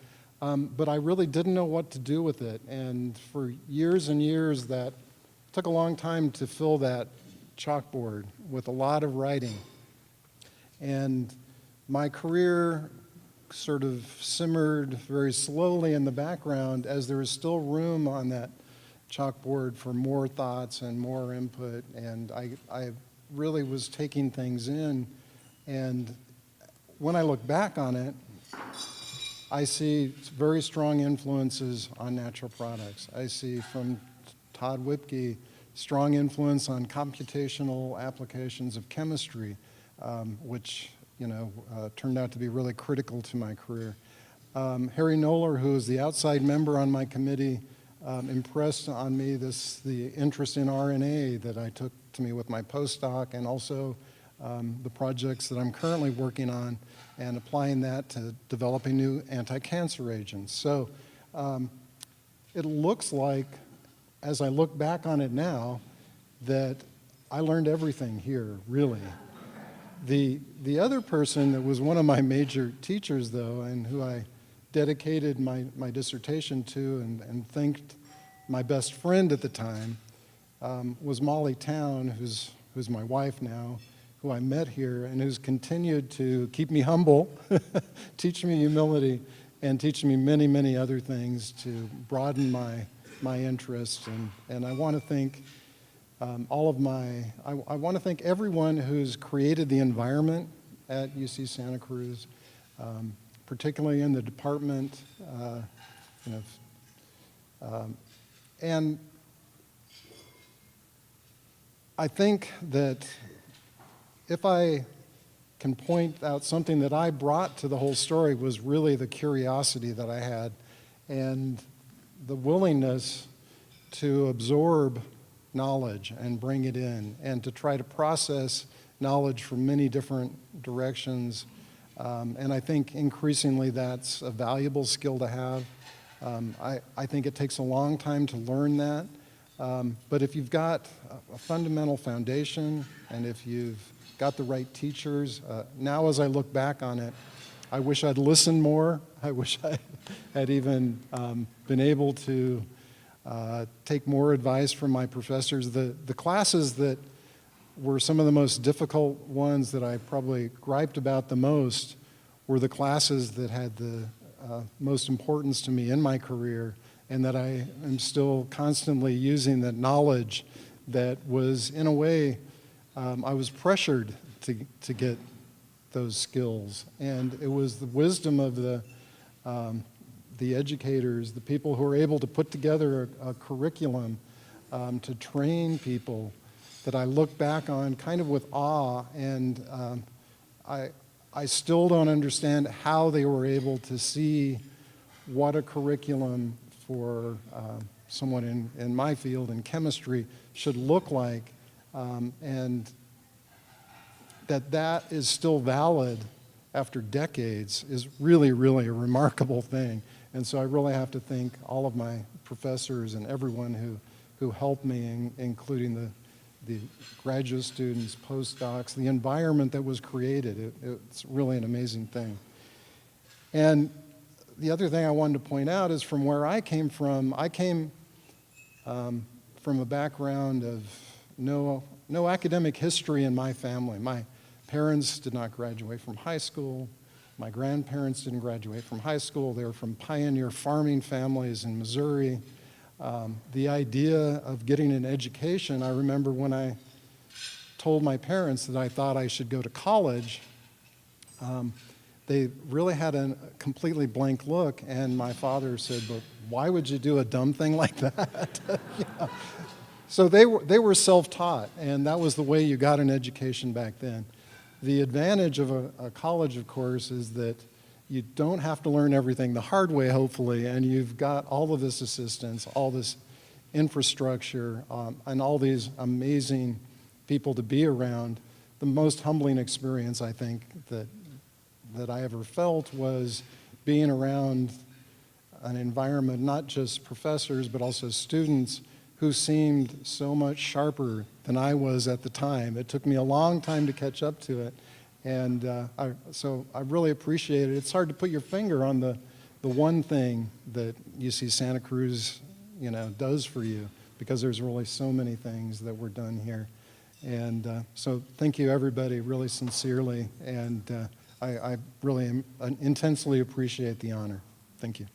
but I really didn't know what to do with it. And for years and years, that took a long time to fill that chalkboard with a lot of writing. And my career sort of simmered very slowly in the background as there was still room on that chalkboard for more thoughts and more input. And I really was taking things in. And when I look back on it, I see very strong influences on natural products. I see from Todd Whipke strong influence on computational applications of chemistry, which turned out to be really critical to my career. Harry Noller, who is the outside member on my committee, impressed on me the interest in RNA that I took to me with my postdoc, and also the projects that I'm currently working on and applying that to developing new anti-cancer agents. So it looks like, as I look back on it now, that I learned everything here, really. The other person that was one of my major teachers, though, and who I dedicated my dissertation to and thanked my best friend at the time, was Molly Town, who's my wife now, who I met here, and who's continued to keep me humble, teach me humility, and teach me many, many other things to broaden my interests. And I want to thank I want to thank everyone who's created the environment at UC Santa Cruz, particularly in the department. And I think that if I can point out something that I brought to the whole story was really the curiosity that I had and the willingness to absorb knowledge and bring it in and to try to process knowledge from many different directions. And I think increasingly that's a valuable skill to have. I think it takes a long time to learn that. But if you've got a fundamental foundation and if you've got the right teachers, now as I look back on it, I wish I'd listened more. I wish I had even been able to take more advice from my professors. The classes that were some of the most difficult ones that I probably griped about the most were the classes that had the most importance to me in my career, and that I am still constantly using that knowledge that was, in a way, I was pressured to get those skills. And it was the wisdom of the educators, the people who were able to put together a curriculum to train people that I look back on kind of with awe. And I still don't understand how they were able to see what a curriculum for someone in my field in chemistry should look like, and that is still valid after decades is really, really a remarkable thing. And so I really have to thank all of my professors and everyone who helped me, including the graduate students, postdocs, the environment that was created. It's really an amazing thing. And the other thing I wanted to point out is from where I came from a background of no academic history in my family. My parents did not graduate from high school. My grandparents didn't graduate from high school. They were from pioneer farming families in Missouri. The idea of getting an education, I remember when I told my parents that I thought I should go to college, they really had a completely blank look, and my father said, "But why would you do a dumb thing like that?" Yeah. So they were self-taught, and that was the way you got an education back then. The advantage of a college, of course, is that you don't have to learn everything the hard way, hopefully, and you've got all of this assistance, all this infrastructure, and all these amazing people to be around. The most humbling experience, I think, that I ever felt was being around an environment, not just professors, but also students who seemed so much sharper than I was at the time. It took me a long time to catch up to it. And so I really appreciate it. It's hard to put your finger on the one thing that UC Santa Cruz, does for you, because there's really so many things that were done here. And so thank you, everybody, really sincerely. And I really intensely appreciate the honor. Thank you.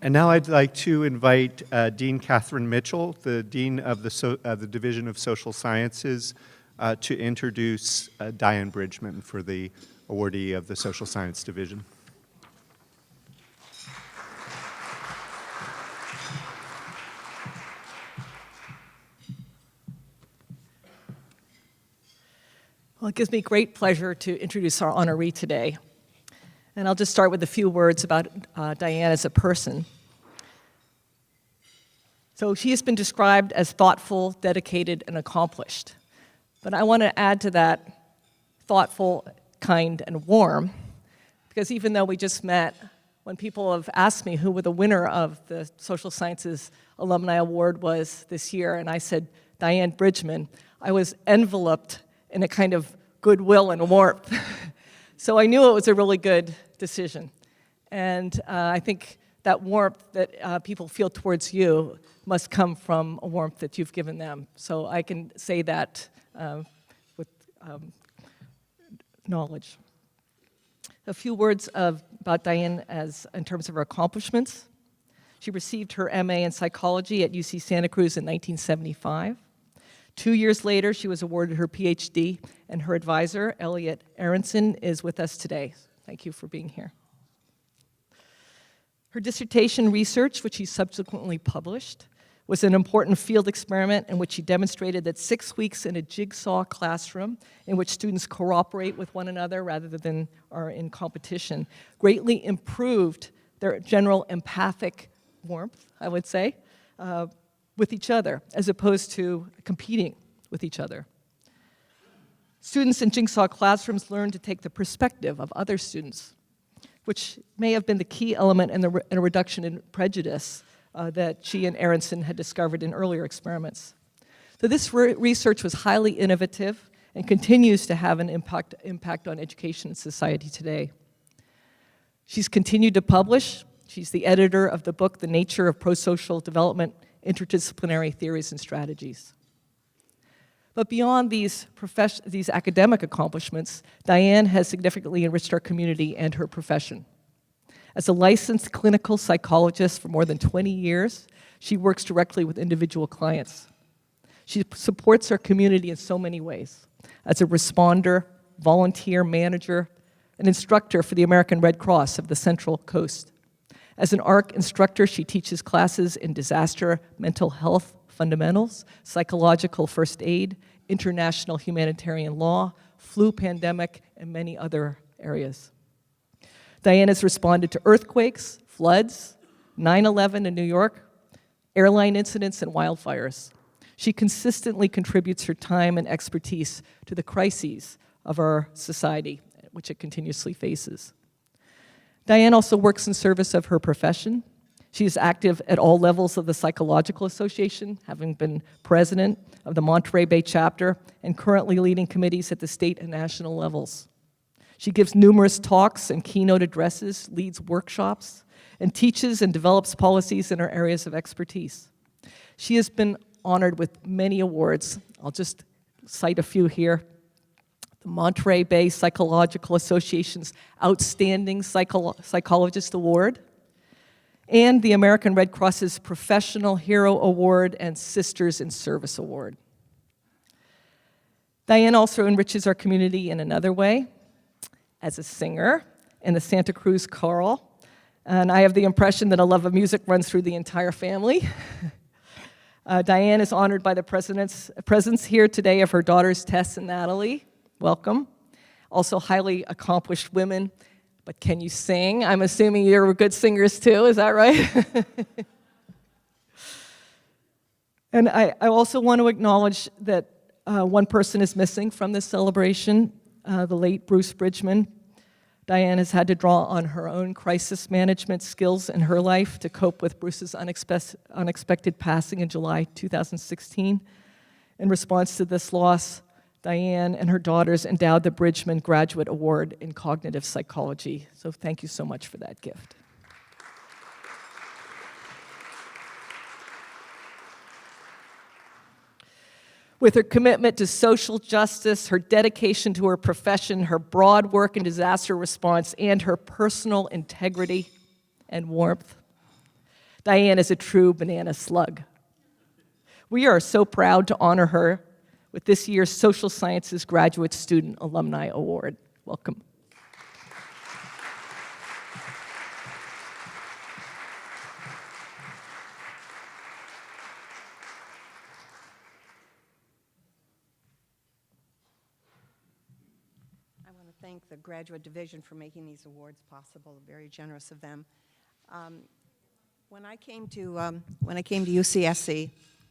And now I'd like to invite Dean Catherine Mitchell, the Dean of the Division of Social Sciences, to introduce Diane Bridgman for the awardee of the Social Science Division. Well, it gives me great pleasure to introduce our honoree today. And I'll just start with a few words about Diane as a person. So she has been described as thoughtful, dedicated, and accomplished. But I want to add to that thoughtful, kind, and warm, because even though we just met, when people have asked me who the winner of the Social Sciences Alumni Award was this year, and I said Diane Bridgman, I was enveloped in a kind of goodwill and warmth. So I knew it was a really good decision. And I think that warmth that people feel towards you must come from a warmth that you've given them. So I can say that with knowledge. A few words about Diane in terms of her accomplishments. She received her MA in psychology at UC Santa Cruz in 1975. 2 years later, she was awarded her Ph.D., and her advisor, Elliot Aronson, is with us today. Thank you for being here. Her dissertation research, which she subsequently published, was an important field experiment in which she demonstrated that 6 weeks in a jigsaw classroom in which students cooperate with one another rather than are in competition greatly improved their general empathic warmth, I would say, with each other, as opposed to competing with each other. Students in jigsaw classrooms learn to take the perspective of other students, which may have been the key element in a reduction in prejudice that she and Aronson had discovered in earlier experiments. So this research was highly innovative and continues to have an impact on education and society today. She's continued to publish. She's the editor of the book, The Nature of Prosocial Development, Interdisciplinary Theories and Strategies. But beyond these academic accomplishments, Diane has significantly enriched our community and her profession. As a licensed clinical psychologist for more than 20 years, she works directly with individual clients. She supports our community in so many ways, as a responder, volunteer, manager, an instructor for the American Red Cross of the Central Coast. As an ARC instructor, she teaches classes in disaster, mental health fundamentals, psychological first aid, international humanitarian law, flu pandemic, and many other areas. Diane has responded to earthquakes, floods, 9/11 in New York, airline incidents, and wildfires. She consistently contributes her time and expertise to the crises of our society, which it continuously faces. Diane also works in service of her profession. She is active at all levels of the Psychological Association, having been president of the Monterey Bay chapter and currently leading committees at the state and national levels. She gives numerous talks and keynote addresses, leads workshops, and teaches and develops policies in her areas of expertise. She has been honored with many awards. I'll just cite a few here. The Monterey Bay Psychological Association's Outstanding Psychologist Award, and the American Red Cross's Professional Hero Award and Sisters in Service Award. Diane also enriches our community in another way, as a singer in the Santa Cruz choral, and I have the impression that a love of music runs through the entire family. Diane is honored by the presence here today of her daughters Tess and Natalie. Welcome. Also highly accomplished women. But can you sing? I'm assuming you're good singers too, is that right? And I also want to acknowledge that one person is missing from this celebration, the late Bruce Bridgman. Diane has had to draw on her own crisis management skills in her life to cope with Bruce's unexpected passing in July 2016. In response to this loss, Diane and her daughters endowed the Bridgman Graduate Award in Cognitive Psychology. So thank you so much for that gift. With her commitment to social justice, her dedication to her profession, her broad work in disaster response, and her personal integrity and warmth, Diane is a true banana slug. We are so proud to honor her with this year's Social Sciences Graduate Student Alumni Award. Welcome. I want to thank the Graduate Division for making these awards possible. Very generous of them. When I came to UCSC,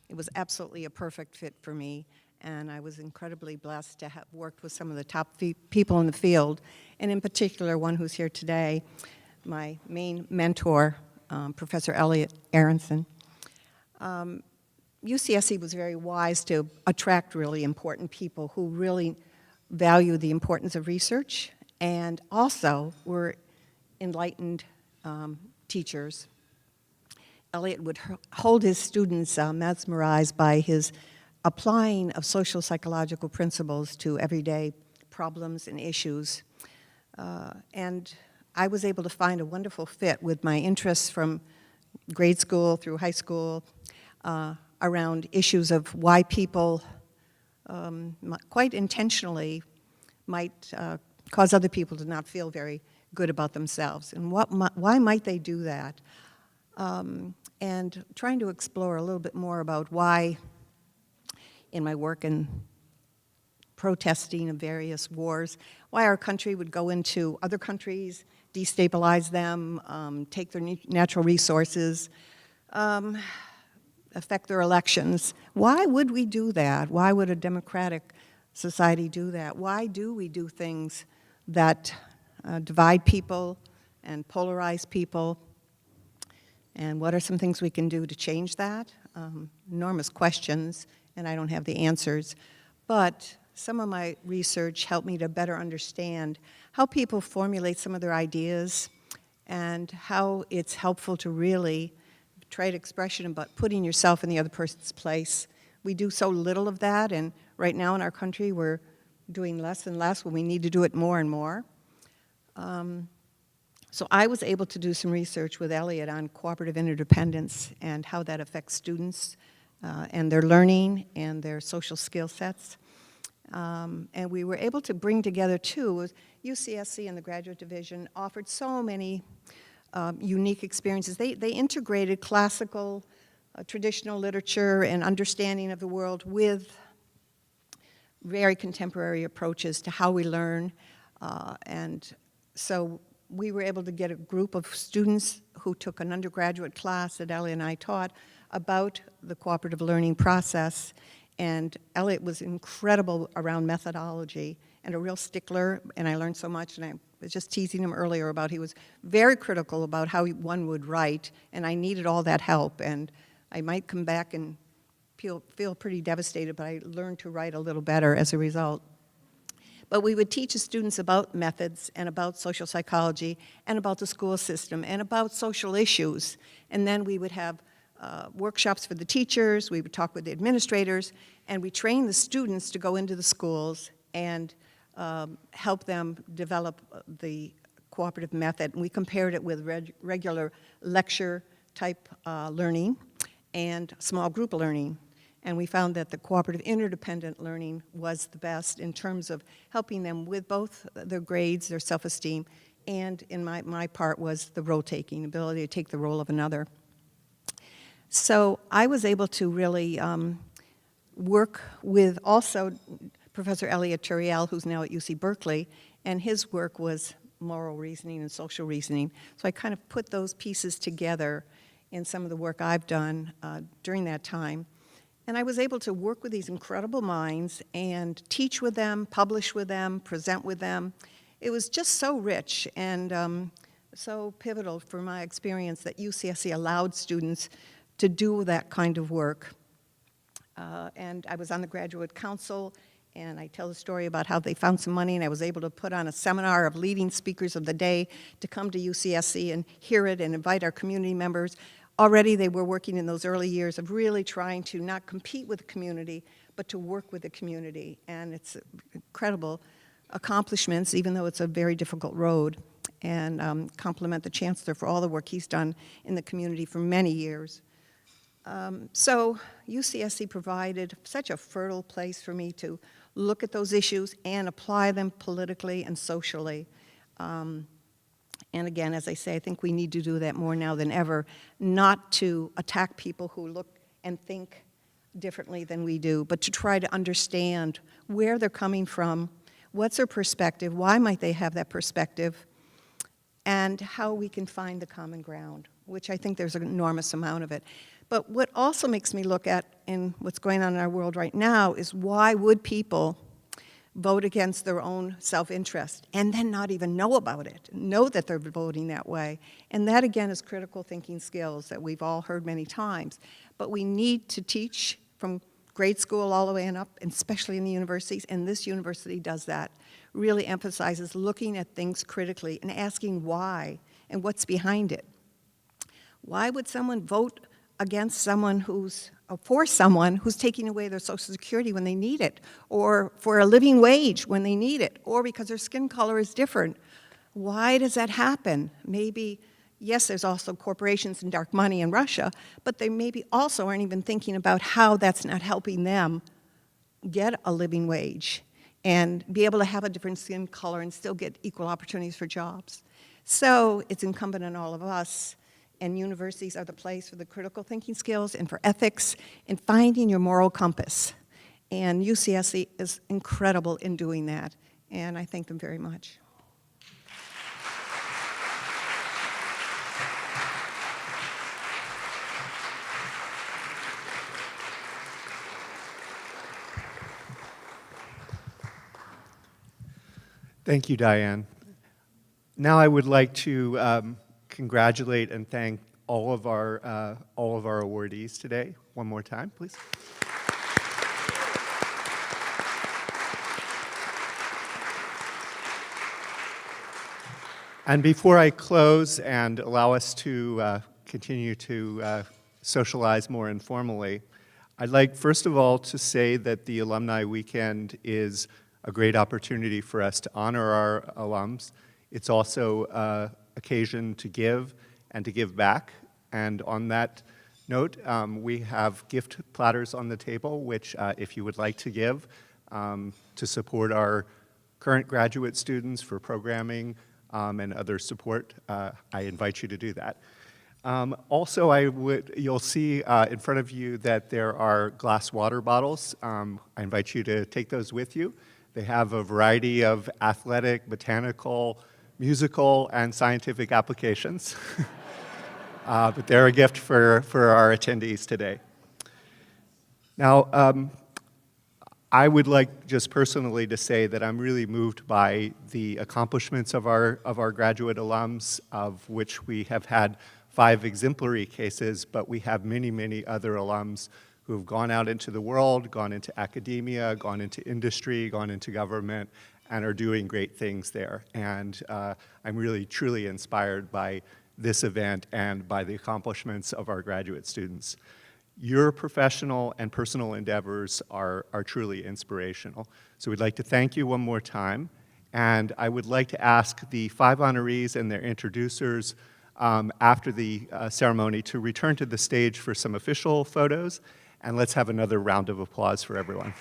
it was absolutely a perfect fit for me, and I was incredibly blessed to have worked with some of the top people in the field, and in particular, one who's here today, my main mentor, Professor Elliot Aronson. UCSC was very wise to attract really important people who really value the importance of research and also were enlightened teachers. Elliot would hold his students mesmerized by his applying of social psychological principles to everyday problems and issues. And I was able to find a wonderful fit with my interests from grade school through high school around issues of why people quite intentionally might cause other people to not feel very good about themselves, and why might they do that? And trying to explore a little bit more about why, in my work in protesting of various wars, why our country would go into other countries, destabilize them, take their natural resources, affect their elections. Why would we do that? Why would a democratic society do that? Why do we do things that divide people and polarize people? And what are some things we can do to change that? Enormous questions, and I don't have the answers. But some of my research helped me to better understand how people formulate some of their ideas and how it's helpful to really trade expression about putting yourself in the other person's place. We do so little of that, and right now in our country we're doing less and less when we need to do it more and more. So I was able to do some research with Elliot on cooperative interdependence and how that affects students and their learning and their social skill sets. And we were able to bring together, too, UCSC and the Graduate Division offered so many unique experiences. They integrated classical, traditional literature and understanding of the world with very contemporary approaches to how we learn. And so we were able to get a group of students who took an undergraduate class that Elliot and I taught about the cooperative learning process. And Elliot was incredible around methodology and a real stickler, and I learned so much. And I was just teasing him earlier about he was very critical about how one would write, and I needed all that help. And I might come back and feel pretty devastated, but I learned to write a little better as a result. But we would teach the students about methods and about social psychology and about the school system and about social issues. And then we would have workshops for the teachers, we would talk with the administrators, and we trained the students to go into the schools and help them develop the cooperative method. And we compared it with regular lecture type learning and small group learning. And we found that the cooperative interdependent learning was the best in terms of helping them with both their grades, their self-esteem, and in my part was the role-taking, ability to take the role of another. So I was able to really work with also Professor Elliot Turiel, who's now at UC Berkeley, and his work was moral reasoning and social reasoning. So I kind of put those pieces together in some of the work I've done during that time. And I was able to work with these incredible minds and teach with them, publish with them, present with them. It was just so rich and so pivotal for my experience that UCSC allowed students to do that kind of work. And I was on the graduate council, and I tell the story about how they found some money, and I was able to put on a seminar of leading speakers of the day to come to UCSC and hear it and invite our community members. Already they were working in those early years of really trying to not compete with the community, but to work with the community. And it's incredible accomplishments, even though it's a very difficult road. And compliment the Chancellor for all the work he's done in the community for many years. So UCSC provided such a fertile place for me to look at those issues and apply them politically and socially. And again, as I say, I think we need to do that more now than ever, not to attack people who look and think differently than we do, but to try to understand where they're coming from, what's their perspective, why might they have that perspective, and how we can find the common ground, which I think there's an enormous amount of it. But what also makes me look at in what's going on in our world right now is why would people vote against their own self-interest and then not even know about it, know that they're voting that way. And that, again, is critical thinking skills that we've all heard many times. But we need to teach from grade school all the way and up, and especially in the universities, and this university does that, really emphasizes looking at things critically and asking why and what's behind it. Why would someone vote against someone who's, or for someone who's taking away their Social Security when they need it, or for a living wage when they need it, or because their skin color is different? Why does that happen? Maybe, yes, there's also corporations and dark money in Russia, but they maybe also aren't even thinking about how that's not helping them get a living wage and be able to have a different skin color and still get equal opportunities for jobs. So it's incumbent on all of us, and universities are the place for the critical thinking skills and for ethics and finding your moral compass. And UCSC is incredible in doing that, and I thank them very much. Thank you, Diane. Now I would like to congratulate and thank all of our awardees today. One more time, please. And before I close and allow us to continue to socialize more informally, I'd like, first of all, to say that the Alumni Weekend is a great opportunity for us to honor our alums. It's also an occasion to give and to give back. And on that note, we have gift platters on the table, which if you would like to give, to support our current graduate students for programming and other support, I invite you to do that. Also, you'll see in front of you that there are glass water bottles. I invite you to take those with you. They have a variety of athletic, botanical, musical, and scientific applications. But they're a gift for our attendees today. Now, I would like just personally to say that I'm really moved by the accomplishments of our graduate alums, of which we have had 5 exemplary cases, but we have many, many other alums who have gone out into the world, gone into academia, gone into industry, gone into government, and are doing great things there. And I'm really, truly inspired by this event and by the accomplishments of our graduate students. Your professional and personal endeavors are truly inspirational. So we'd like to thank you one more time. And I would like to ask the 5 honorees and their introducers after the ceremony to return to the stage for some official photos. And let's have another round of applause for everyone.